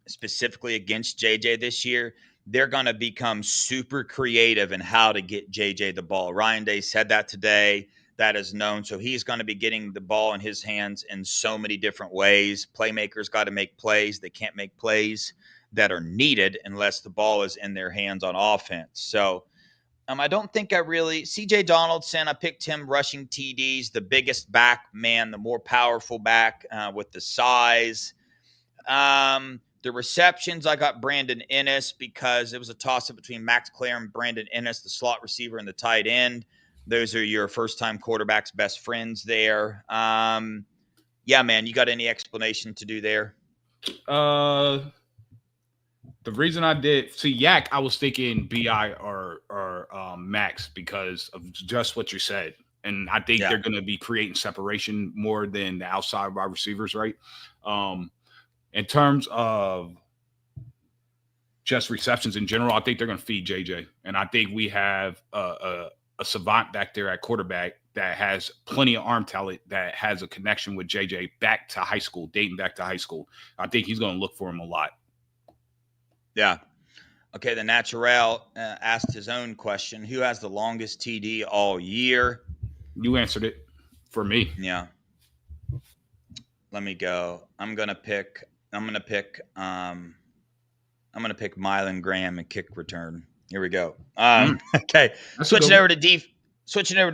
specifically against JJ this year. They're going to become super creative in how to get JJ the ball. Ryan Day said that today. that is known. So he's going to be getting the ball in his hands in so many different ways. Playmakers got to make plays. They can't make plays that are needed unless the ball is in their hands on offense. So I don't think I really CJ Donaldson. I picked him rushing TDs, the biggest back, man, the more powerful back with the size. The receptions, I got Brandon Ennis because it was a toss-up between Max Clare and Brandon Ennis, the slot receiver and the tight end. Those are your first-time quarterback's best friends there. Yeah, man, you got any explanation to do there? The reason I did see Yak, I was thinking BI or Max because of just what you said. And I think they're going to be creating separation more than the outside wide receivers, right? In terms of just receptions in general, I think they're going to feed JJ. And I think we have a savant back there at quarterback that has plenty of arm talent, that has a connection with JJ back to high school, dating back to high school. I think he's going to look for him a lot. Yeah. Okay, the Natural asked his own question. Who has the longest TD all year? You answered it for me. Yeah. Let me go. I'm gonna pick Mylan Graham and kick return. Here we go. Okay. Switching over to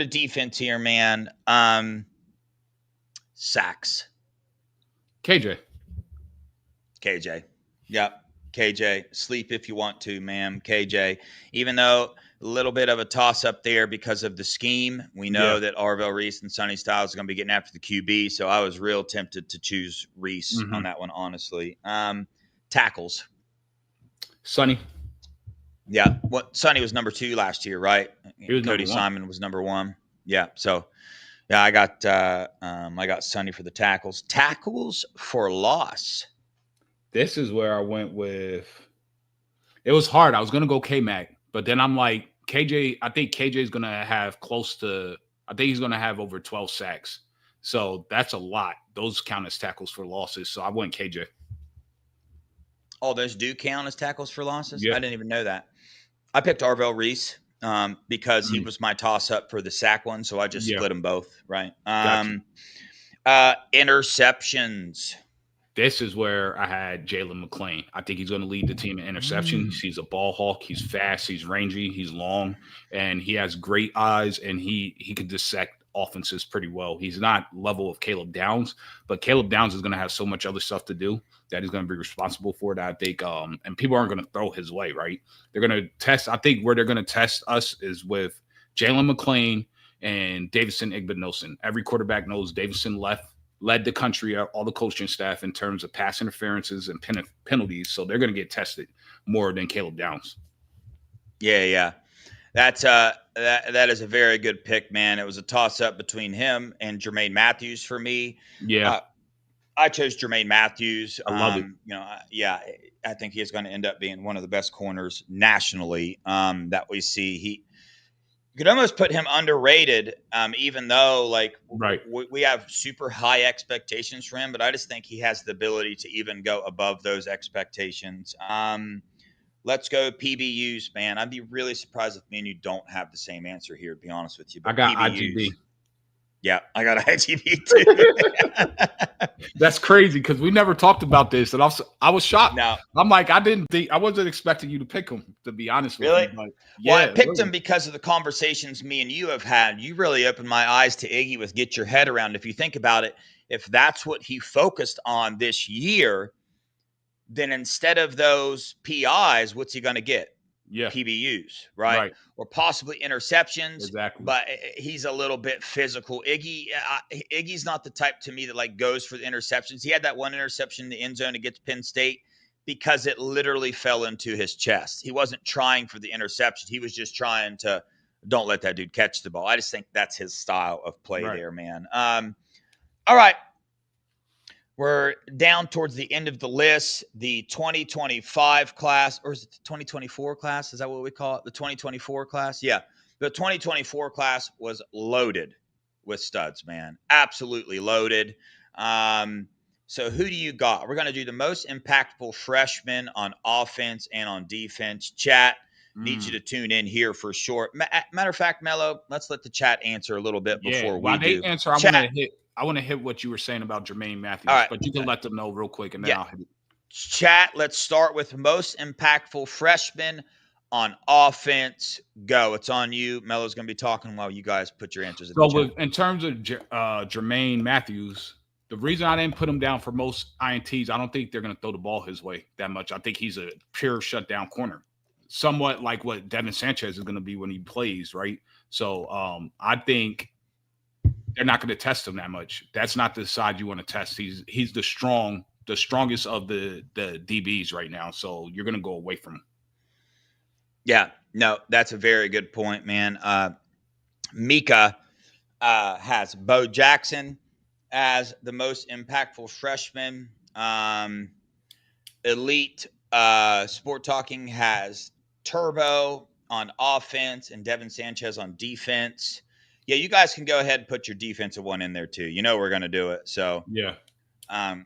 defense here, man. Sacks. KJ. Yep. KJ, sleep if you want to, ma'am. KJ, even though a little bit of a toss up there because of the scheme, we know that Arvell Reese and Sonny Styles are going to be getting after the QB. So I was real tempted to choose Reese on that one, honestly. Tackles. Sonny. Yeah. Sonny was number 2 last year, right? Cody Simon was number 1. Yeah. So yeah, I got Sonny for the tackles. Tackles for loss. This is where I went with. It was hard. I was going to go K-Mac, but then I'm like, KJ, I think KJ is going to have he's going to have over 12 sacks. So that's a lot. Those count as tackles for losses. So I went KJ. Oh, those do count as tackles for losses? Yeah. I didn't even know that. I picked Arvell Reese because he was my toss-up for the sack one, so I just split them both, right? Gotcha. Interceptions. This is where I had Jalen McClain. I think he's going to lead the team in interceptions. He's a ball hawk. He's fast. He's rangy. He's long. And he has great eyes, and he can dissect offenses pretty well. He's not level of Caleb Downs, but Caleb Downs is going to have so much other stuff to do that he's going to be responsible for that, I think. And people aren't going to throw his way, right? They're going to test. I think where they're going to test us is with Jalen McClain and Davison Igbinosun. Every quarterback knows Davison led the country, all the coaching staff in terms of pass interferences and penalties. So they're going to get tested more than Caleb Downs. Yeah. That is a very good pick, man. It was a toss up between him and Jermaine Matthews for me. Yeah. I chose Jermaine Matthews. I love it. I think he's going to end up being one of the best corners nationally that we see. You could almost put him underrated, even though we have super high expectations for him, but I just think he has the ability to even go above those expectations. Let's go PBUs, man. I'd be really surprised if me and you don't have the same answer here, to be honest with you. But I got PBUs, IGB. Yeah, I got IGB too. That's crazy because we never talked about this, and I was shocked. No. I'm like, I wasn't expecting you to pick him, to be honest with you. But I picked him because of the conversations me and you have had. You really opened my eyes to Iggy with Get Your Head Around. If you think about it, if that's what he focused on this year, then instead of those PIs, what's he going to get? Yeah. PBUs, right? Or possibly interceptions. Exactly. But he's a little bit physical. Iggy's not the type to me that goes for the interceptions. He had that one interception in the end zone against Penn State because it literally fell into his chest. He wasn't trying for the interception. He was just trying to don't let that dude catch the ball. I just think that's his style of play there, man. All right. We're down towards the end of the list. The 2025 class, or is it the 2024 class? Is that what we call it? The 2024 class? Yeah. The 2024 class was loaded with studs, man. Absolutely loaded. So who do you got? We're going to do the most impactful freshmen on offense and on defense. Chat, Need you to tune in here for sure. Matter of fact, Mello, let's let the chat answer a little bit before while we they do. answer, I want to hit what you were saying about Jermaine Matthews, All right. but you can let them know real quick, and then I'll hit it. Chat, let's start with most impactful freshman on offense. Go. It's on you. Mello's going to be talking while you guys put your answers in the chat. In terms of Jermaine Matthews, the reason I didn't put him down for most INTs, I don't think they're going to throw the ball his way that much. I think he's a pure shutdown corner, somewhat like what Devin Sanchez is going to be when he plays, right? So I think they're not going to test him that much. That's not the side you want to test. He's the strongest of the DBs right now. So you're going to go away from him. Yeah, no, that's a very good point, man. Mika has Bo Jackson as the most impactful freshman. Elite Sport Talking has Turbo on offense and Devin Sanchez on defense. Yeah, you guys can go ahead and put your defensive one in there too. You know we're going to do it. So yeah. I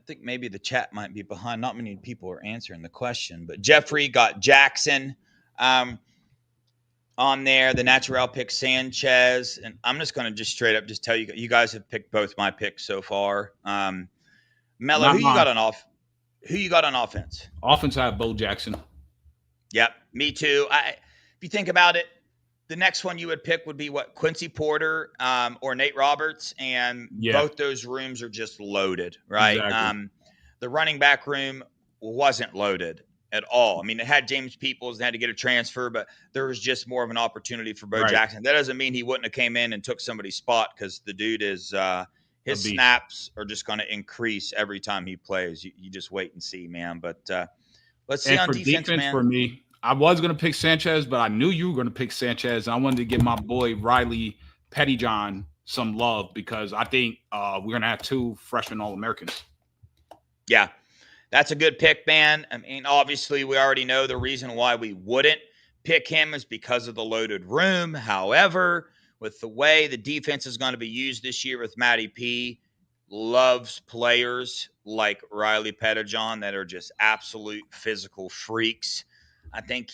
think maybe the chat might be behind. Not many people are answering the question, but Jeffrey got Jackson on there. The Natural pick Sanchez, and I'm just going to just straight up just tell you, you guys have picked both my picks so far. Mello, who you got on offense? Offense, I have Bo Jackson. Yep, me too. If you think about it, the next one you would pick would be what, Quincy Porter or Nate Roberts, and both those rooms are just loaded, right? Exactly. The running back room wasn't loaded at all. I mean, it had James Peoples and had to get a transfer, but there was just more of an opportunity for Bo Jackson. That doesn't mean he wouldn't have came in and took somebody's spot, because the dude is his snaps are just going to increase every time he plays. You just wait and see, man. But let's see on defense, man. For me, I was going to pick Sanchez, but I knew you were going to pick Sanchez. I wanted to give my boy Riley Pettyjohn some love, because I think we're going to have 2 freshman All-Americans. Yeah, that's a good pick, man. I mean, obviously, we already know the reason why we wouldn't pick him is because of the loaded room. However, with the way the defense is going to be used this year with Matty P, loves players like Riley Pettyjohn that are just absolute physical freaks. I think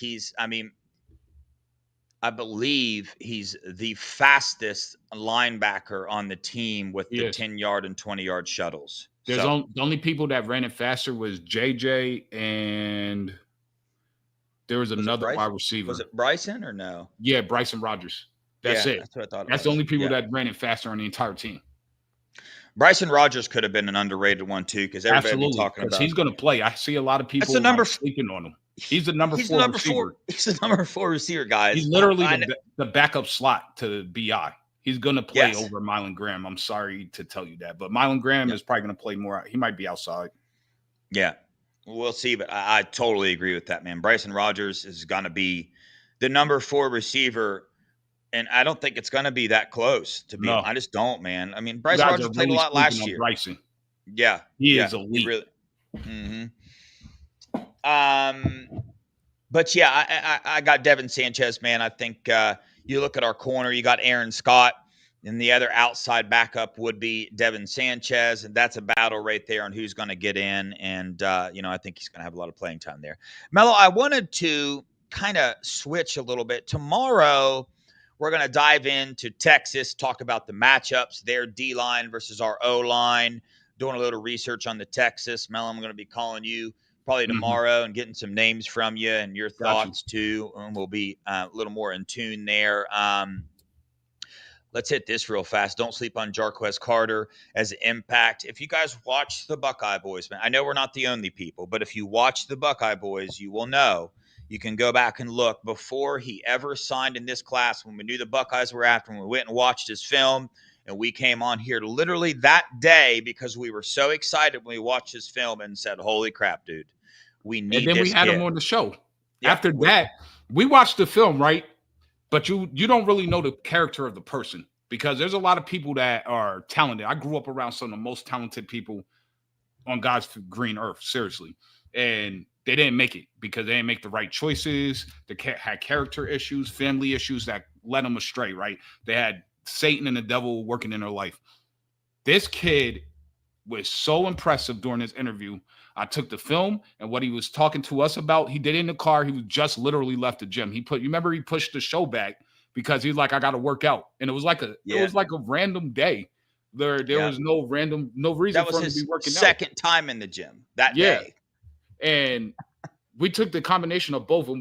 I believe he's the fastest linebacker on the team with the 10-yard and 20-yard shuttles. The only people that ran it faster was JJ, and there was another wide receiver. Was it Bryson or no? Yeah, Bryson Rogers. That's it. That's what I thought. That's the only people that ran it faster on the entire team. Bryson Rogers could have been an underrated one too, because everybody be talking about. He's going to play. I see a lot of people sleeping on him. He's the number 4 receiver. He's the number 4 receiver, guys. He's literally the backup slot to BI. He's going to play over Mylan Graham. I'm sorry to tell you that, but Mylan Graham is probably going to play more. He might be outside. Yeah, we'll see, but I totally agree with that, man. Bryson Rogers is going to be the number 4 receiver, and I don't think it's going to be that close to be. No. I just don't, man. I mean, Bryson Rogers played a lot last year. Bryson. Yeah. He is elite. Really, but yeah, I got Devin Sanchez, man. I think you look at our corner, you got Aaron Scott, and the other outside backup would be Devin Sanchez, and that's a battle right there on who's going to get in. And I think he's going to have a lot of playing time there. Mello, I wanted to kind of switch a little bit. Tomorrow, we're going to dive into Texas, talk about the matchups, their D-line versus our O-line, doing a little research on the Texas. Mello, I'm going to be calling you probably tomorrow and getting some names from you and your thoughts too. And we'll be a little more in tune there. Let's hit this real fast. Don't sleep on Jarquez Carter as an impact. If you guys watch the Buckeye Boys, man, I know we're not the only people, but if you watch the Buckeye Boys, you will know. You can go back and look before he ever signed in this class, when we knew the Buckeyes were after him. We went and watched his film, and we came on here literally that day because we were so excited when we watched his film and said, holy crap, dude, we need this kid. And then we had him on the show. Yeah, after that, we watched the film, right? But you don't really know the character of the person, because there's a lot of people that are talented. I grew up around some of the most talented people on God's green earth, seriously. And they didn't make it because they didn't make the right choices. They had character issues, family issues that led them astray, right? They had Satan and the devil working in their life. This kid was so impressive during this interview. I took the film, and what he was talking to us about, he did it in the car. He was just literally left the gym. You remember he pushed the show back because he's like, I got to work out. And it was like a random day. There was no reason for him to be working out. Second time in the gym that day. And we took the combination of both, and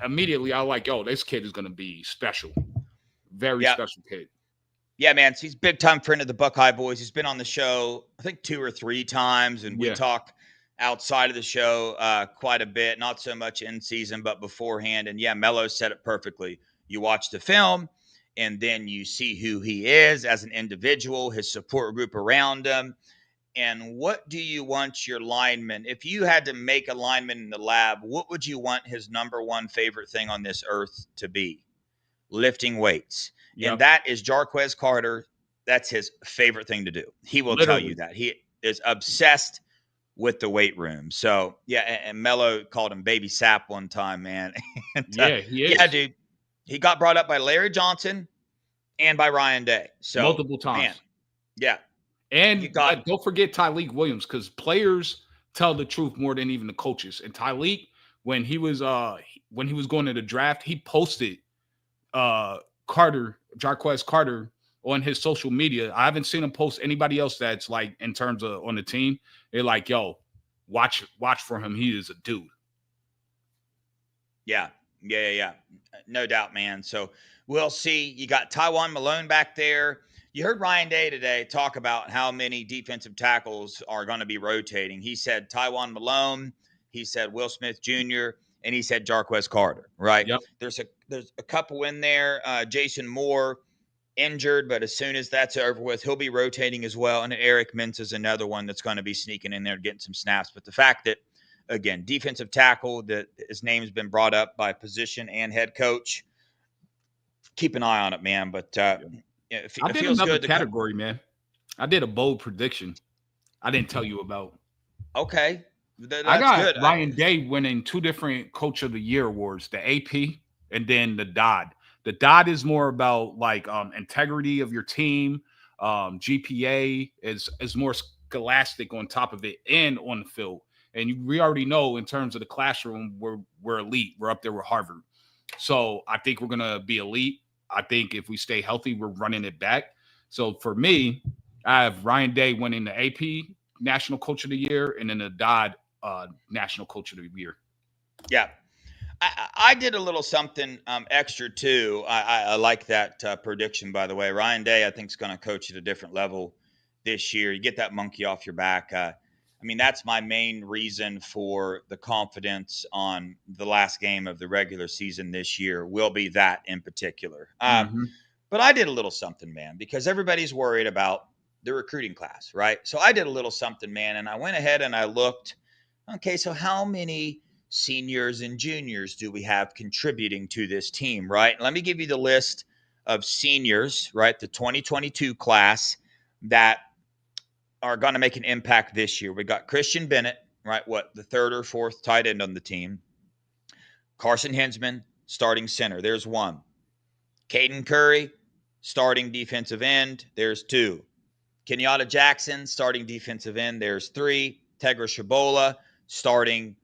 immediately I was like, yo, this kid is going to be special. Very special kid. Yeah, man. So he's big time friend of the Buckeye Boys. He's been on the show, I think 2 or 3 times, and we talk outside of the show quite a bit, not so much in season, but beforehand. And yeah, Mello said it perfectly. You watch the film, and then you see who he is as an individual, his support group around him. And what do you want your lineman? If you had to make a lineman in the lab, what would you want his number one favorite thing on this earth to be? Lifting weights. Yep. And that is Jarquez Carter. That's his favorite thing to do. He will tell you that. He is obsessed with the weight room. So, yeah, and Mello called him Baby Sap one time, man. And, he is. Yeah, dude. He got brought up by Larry Johnson and by Ryan Day. So multiple times. Man, yeah. And don't forget Tyleik Williams, because players tell the truth more than even the coaches. And Tyleik, when he was going to the draft, he posted Jarquez Carter on his social media. I haven't seen him post anybody else that's like in terms of on the team. They're like, yo, watch for him. He is a dude. Yeah. No doubt, man. So we'll see. You got Tywone Malone back there. You heard Ryan Day today talk about how many defensive tackles are going to be rotating. He said Tywone Malone, he said Will Smith Jr., and he said Jarquez Carter, right? Yep. There's a couple in there. Jason Moore injured, but as soon as that's over with, he'll be rotating as well. And Eric Mintz is another one that's going to be sneaking in there, getting some snaps. But the fact that, again, defensive tackle, that his name's been brought up by position and head coach, keep an eye on it, man. But I did another category, man. I did a bold prediction I didn't tell you about. Okay. I got good. Ryan Day winning 2 different Coach of the Year awards, the AP and then the Dodd. The Dodd is more about like integrity of your team. GPA is more scholastic on top of it and on the field. And we already know in terms of the classroom, we're elite. We're up there with Harvard. So I think we're going to be elite. I think if we stay healthy, we're running it back. So for me, I have Ryan Day winning the AP National Coach of the Year and then the Dodd National Coach of the Year. Yeah. I did a little something extra too. I like that prediction, by the way. Ryan Day, I think, is going to coach at a different level this year. You get that monkey off your back. I mean, that's my main reason for the confidence on the last game of the regular season this year will be that in particular. But I did a little something, man, because everybody's worried about the recruiting class, right? So I did a little something, man, and I went ahead and I looked, okay, so how many seniors and juniors do we have contributing to this team, right? Let me give you the list of seniors, right? The 2022 class that are going to make an impact this year. We got Christian Bennett, right? The 3rd or 4th tight end on the team. Carson Hinsman, starting center. There's 1. Caden Curry, starting defensive end. There's 2. Kenyatta Jackson, starting defensive end. There's 3. Tegra Shabola, starting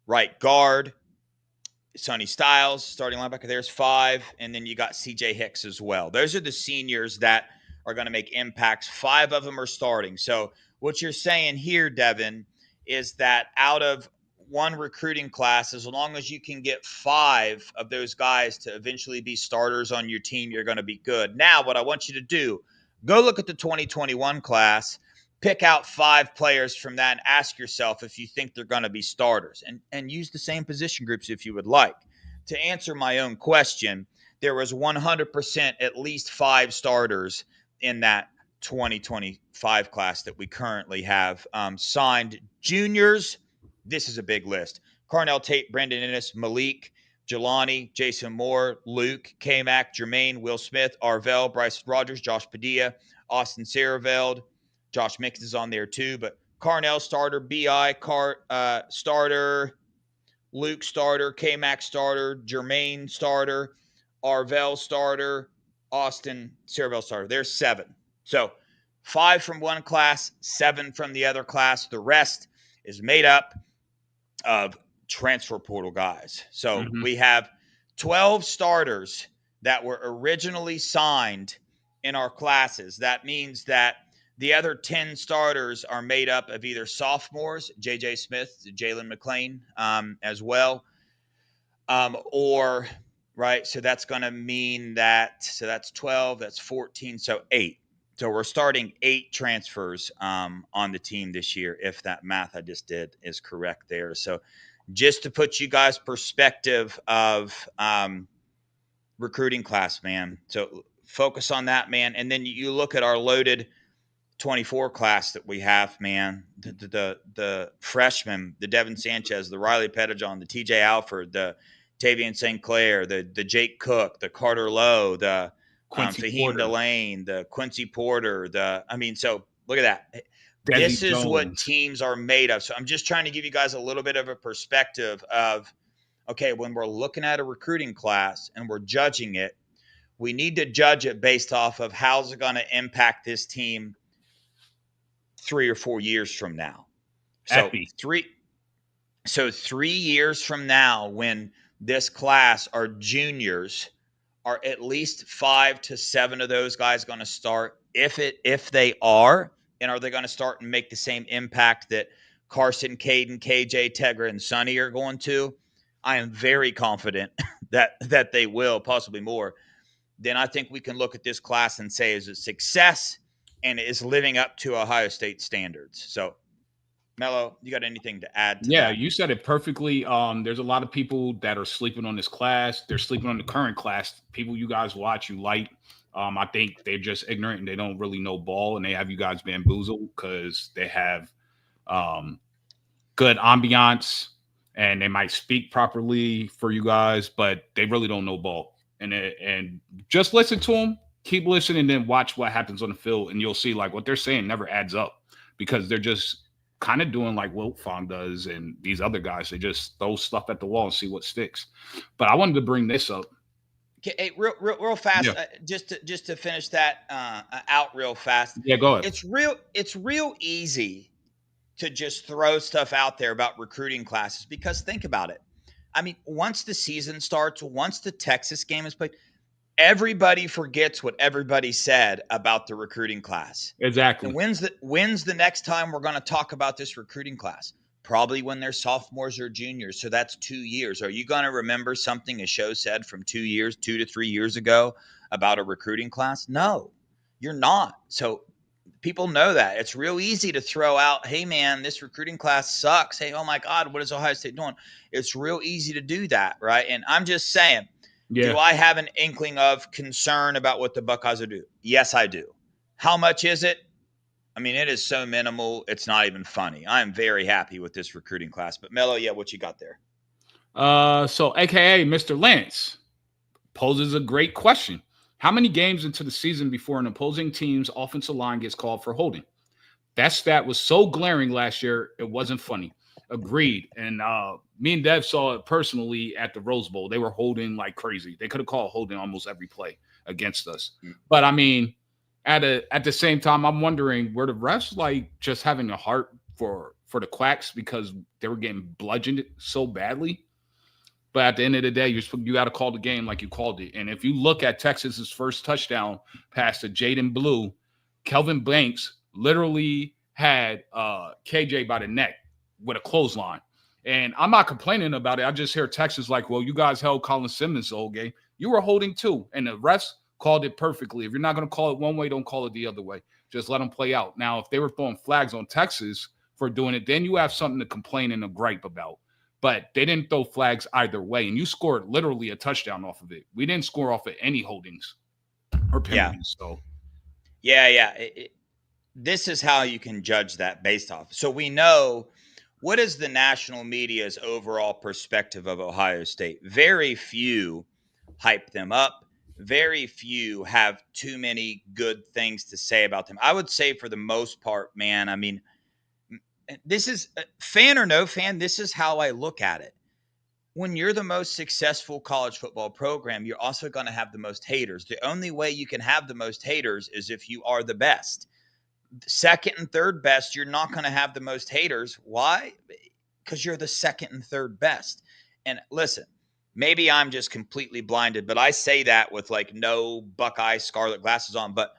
right guard. Sonny Styles, starting linebacker. There's 5. And then you got CJ Hicks as well. Those are the seniors that are going to make impacts. 5 of them are starting. So what you're saying here, Devin, is that out of one recruiting class, as long as you can get 5 of those guys to eventually be starters on your team, you're going to be good. Now, what I want you to do, go look at the 2021 class, pick out 5 players from that and ask yourself if you think they're going to be starters, and use the same position groups if you would like. To answer my own question, there was 100% at least 5 starters in that 2025 class that we currently have signed. Juniors, this is a big list. Carnell Tate, Brandon Ennis, Malik, Jelani, Jason Moore, Luke, K-Mac, Jermaine, Will Smith, Arvell, Bryce Rogers, Josh Padilla, Austin Saraveld. Josh Mix is on there too, but Carnell starter, B.I. Starter, Luke starter, K-Mac starter, Jermaine starter, Arvell starter, Austin Saraveld starter. There's 7. So 5 from one class, 7 from the other class. The rest is made up of transfer portal guys. So Mhm. we have 12 starters that were originally signed in our classes. That means that the other 10 starters are made up of either sophomores, J.J. Smith, Jalen McClain, as well, or right. So that's going to mean that, so that's 12, that's 14, so 8. So we're starting 8 transfers on the team this year, if that math I just did is correct there. So just to put you guys perspective of recruiting class, man. So focus on that, man. And then you look at our loaded 24 class that we have, man. The freshmen, the Devin Sanchez, the Riley Pettijohn, the TJ Alford, the Tavian St. Clair, the Jake Cook, the Carter Lowe, the Quincy Fahim Porter, Delane, the Quincy Porter, so look at that. Desi This is what Jones. teams are made of. So I'm just trying to give you guys a little bit of a perspective of, okay, when we're looking at a recruiting class and we're judging it, we need to judge it based off of how's it going to impact this team 3 or 4 years from now. So Epi. 3 years from now, when this class are juniors, are at least 5 to 7 of those guys going to start? If they are, and are they going to start and make the same impact that Carson, Caden, KJ, Tegra, and Sonny are going to? I am very confident that they will, possibly more. Then I think we can look at this class and say is a success and is living up to Ohio State standards. So, Mello, you got anything to add to Yeah, that? you said it perfectly. There's a lot of people that are sleeping on this class. They're sleeping on the current class. People you guys watch, you like. I think they're just ignorant and they don't really know ball, and they have you guys bamboozled because they have good ambiance and they might speak properly for you guys, but they really don't know ball. And just listen to them, keep listening, and then watch what happens on the field, and you'll see like what they're saying never adds up because they're just kind of doing like Wiltfong does and these other guys. They just throw stuff at the wall and see what sticks. But I wanted to bring this up. Okay, hey, real fast, Yeah, just to finish that out real fast. yeah, go ahead. It's real easy to just throw stuff out there about recruiting classes because think about it. I mean, once the season starts, once the Texas game is played, everybody forgets what everybody said about the recruiting class. And Exactly. when's the next time we're going to talk about this recruiting class? Probably when they're sophomores or juniors. So that's 2 years. Are you going to remember something a show said from 2 to 3 years ago about a recruiting class? No, you're not. So people know that. It's real easy to throw out, hey, man, this recruiting class sucks. Hey, oh, my God, what is Ohio State doing? It's real easy to do that, right? And I'm just saying, do Yeah. I have an inkling of concern about what the Buckeyes will do? Yes, I do. How much is it? I mean, it is so minimal, it's not even funny. I am very happy with this recruiting class. But, Mello, yeah, what you got there? So AKA Mr. Lance poses a great question. How many games into the season before an opposing team's offensive line gets called for holding? That stat was so glaring last year, it wasn't funny. Agreed. And me and Dev saw it personally at the Rose Bowl. They were holding like crazy. They could have called holding almost every play against us. But I mean, at the same time, I'm wondering, were the refs like just having a heart for the Quacks because they were getting bludgeoned so badly? But at the end of the day, you got to call the game like you called it. And if you look at Texas's first touchdown pass to Jaden Blue, Kelvin Banks literally had KJ by the neck with a clothesline. And I'm not complaining about it. I just hear Texas like, well, you guys held Colin Simmons the whole game. You were holding too. And the refs called it perfectly. If you're not going to call it one way, don't call it the other way. Just let them play out. Now, if they were throwing flags on Texas for doing it, then you have something to complain and a gripe about. But they didn't throw flags either way. And you scored literally a touchdown off of it. We didn't score off of any holdings or penalties. Yeah. This is how you can judge that based off. So we know, what is the national media's overall perspective of Ohio State? Very few hype them up. Very few have too many good things to say about them. I would say for the most part, man, I mean, this is fan or no fan, this is how I look at it. When you're the most successful college football program, you're also going to have the most haters. The only way you can have the most haters is if you are the best. second and third best, you're not going to have the most haters. Why? Because you're the second and third best. And listen, maybe I'm just completely blinded, but I say that with like no Buckeye scarlet glasses on. But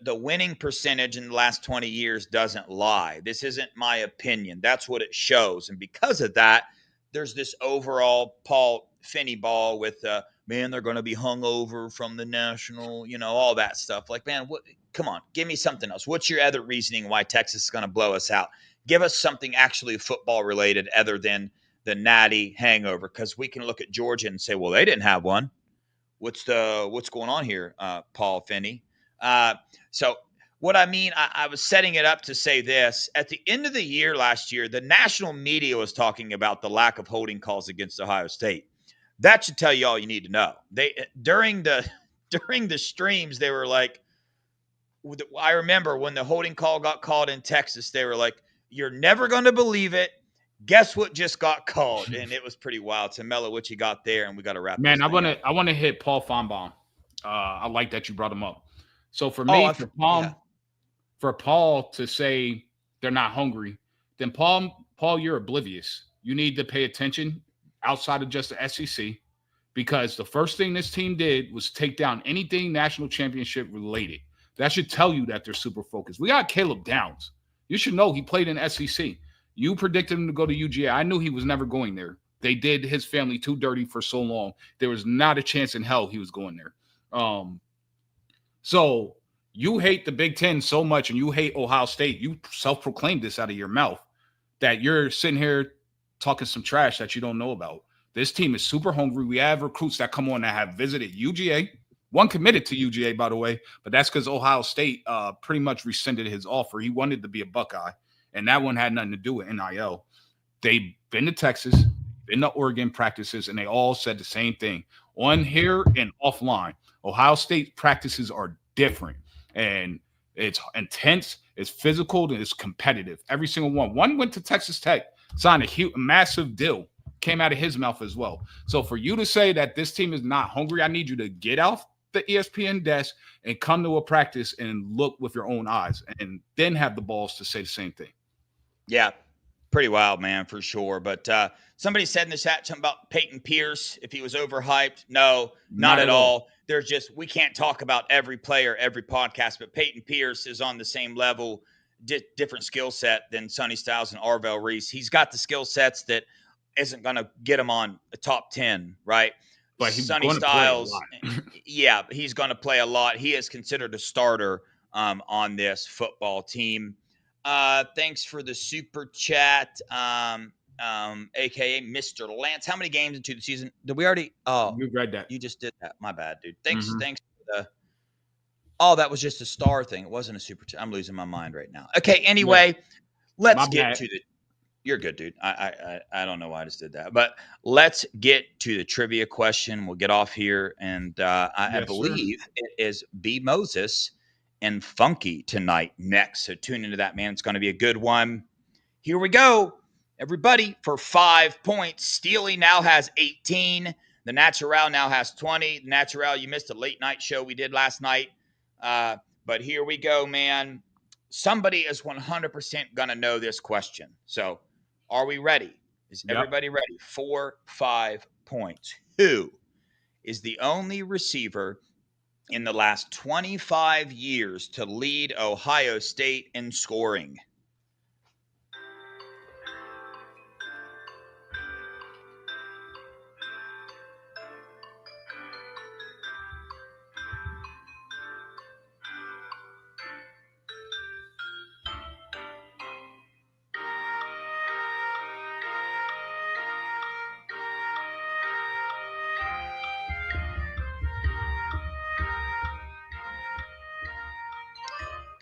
the winning percentage in the last 20 years doesn't lie. This isn't my opinion. That's what it shows. And because of that, there's this overall Paul Finney ball with man, they're going to be hung over from the national, all that stuff. Like, man, what? Come on, give me something else. What's your other reasoning why Texas is going to blow us out? Give us something actually football related other than the natty hangover, because we can look at Georgia and say, well, they didn't have one. What's going on here, Paul Finney? So what I mean, I was setting it up to say this. At the end of the year last year, the national media was talking about the lack of holding calls against Ohio State. That should tell you all you need to know. They during the streams, they were like, I remember when the holding call got called in Texas, they were like, you're never going to believe it. Guess what just got called? And it was pretty wild. To Mello, what you got there, and we got to wrap. Man, I want to hit Paul Feinbaum. I like that you brought him up. So for me, for Paul to say they're not hungry, then Paul, you're oblivious. You need to pay attention outside of just the SEC, because the first thing this team did was take down anything national championship related. That should tell you that they're super focused. We got Caleb Downs. You should know he played in SEC. You predicted him to go to UGA. I knew he was never going there. They did his family too dirty for so long. There was not a chance in hell he was going there. So you hate the Big Ten so much, and you hate Ohio State. You self-proclaimed this out of your mouth, that you're sitting here talking some trash that you don't know about. This team is super hungry. We have recruits that come on that have visited UGA. One committed to UGA, by the way, but that's because Ohio State pretty much rescinded his offer. He wanted to be a Buckeye, and that one had nothing to do with NIL. They've been to Texas, been to Oregon practices, and they all said the same thing. On here and offline, Ohio State practices are different, and it's intense, it's physical, and it's competitive. Every single one. One went to Texas Tech, signed a massive deal, came out of his mouth as well. So for you to say that this team is not hungry, I need you to get off the ESPN desk and come to a practice and look with your own eyes, and then have the balls to say the same thing. Yeah, pretty wild, man, for sure. But somebody said in the chat something about Peyton Pierce, if he was overhyped. No, not at all. There's just, we can't talk about every player, every podcast, but Peyton Pierce is on the same level, different skill set than Sonny Styles and Arvell Reese. He's got the skill sets that isn't going to get him on a top 10, right? But he's Sonny Styles, yeah, he's going to play a lot. He is considered a starter on this football team. Thanks for the super chat, aka Mr. Lance. How many games into the season did we already? Oh, you read that. You just did that. My bad, dude. Thanks for the. Oh, that was just a star thing. It wasn't a super chat. I'm losing my mind right now. Okay. Anyway, let's get to the. You're good, dude. I don't know why I just did that, but let's get to the trivia question. We'll get off here, and I believe it is B Moses and Funky tonight next. So tune into that, man. It's going to be a good one. Here we go, everybody. For 5 points, Steely now has 18. The Natural now has 20. The Natural, you missed a late night show we did last night, but here we go, man. Somebody is 100% going to know this question. So are we ready? Is everybody ready? 4, 5 points. Who is the only receiver in the last 25 years to lead Ohio State in scoring?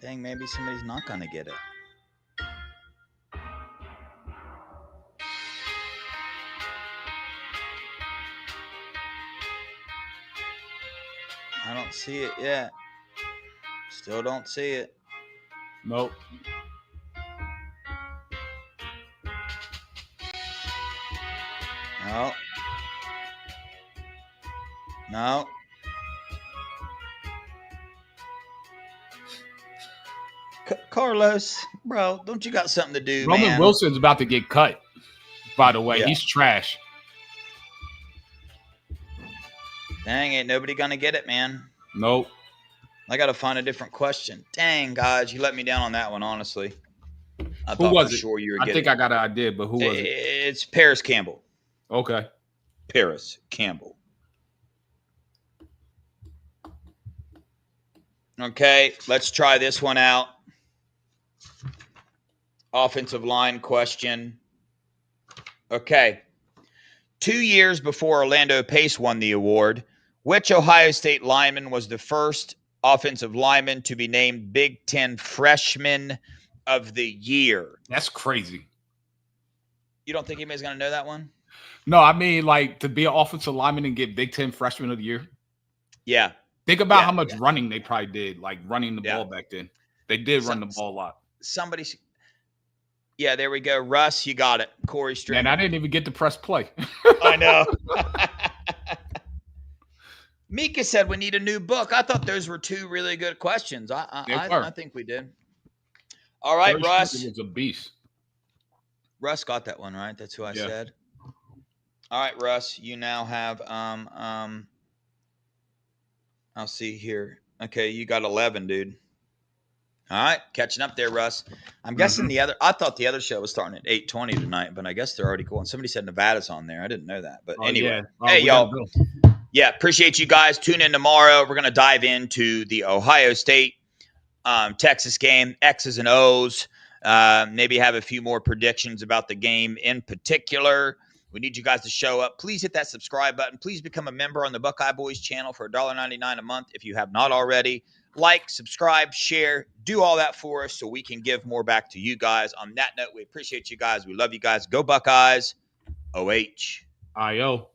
Dang, maybe somebody's not going to get it. I don't see it yet. Still don't see it. Nope. No. No. Carlos, bro, don't you got something to do, Roman man? Wilson's about to get cut. By the way, Yeah. he's trash. Dang, ain't nobody gonna get it, man. Nope. I gotta find a different question. Dang, guys, you let me down on that one, honestly. I Who thought was for it? sure you were I getting think I got an idea, but who was it? It's Paris Campbell. Okay. Paris Campbell. Okay, let's try this one out. Offensive line question. Okay. 2 years before Orlando Pace won the award, which Ohio State lineman was the first offensive lineman to be named Big Ten Freshman of the Year? That's crazy. You don't think anybody's going to know that one? No, I mean, like, to be an offensive lineman and get Big Ten Freshman of the Year. Yeah. Think about how much running they probably did, like running the ball back then. They did run the ball a lot. Somebody's. Yeah, there we go. Russ, you got it. Corey String. And I didn't even get to press play. I know. Mika said we need a new book. I thought those were two really good questions. I think we did. All right, Russ. It was a beast. Russ got that one right. That's who I said. All right, Russ. You now have I'll see here. Okay, you got 11, dude. All right, catching up there, Russ. I'm guessing I thought the other show was starting at 8:20 tonight, but I guess they're already going. Somebody said Nevada's on there. I didn't know that. But anyway. Yeah. Hey, y'all. Yeah, appreciate you guys. Tune in tomorrow. We're going to dive into the Ohio State Texas game, X's and O's. Maybe have a few more predictions about the game in particular. We need you guys to show up. Please hit that subscribe button. Please become a member on the Buckeye Boys channel for $1.99 a month if you have not already. Like, subscribe, share, do all that for us so we can give more back to you guys. On that note, we appreciate you guys. We love you guys. Go Buckeyes. OH. IO.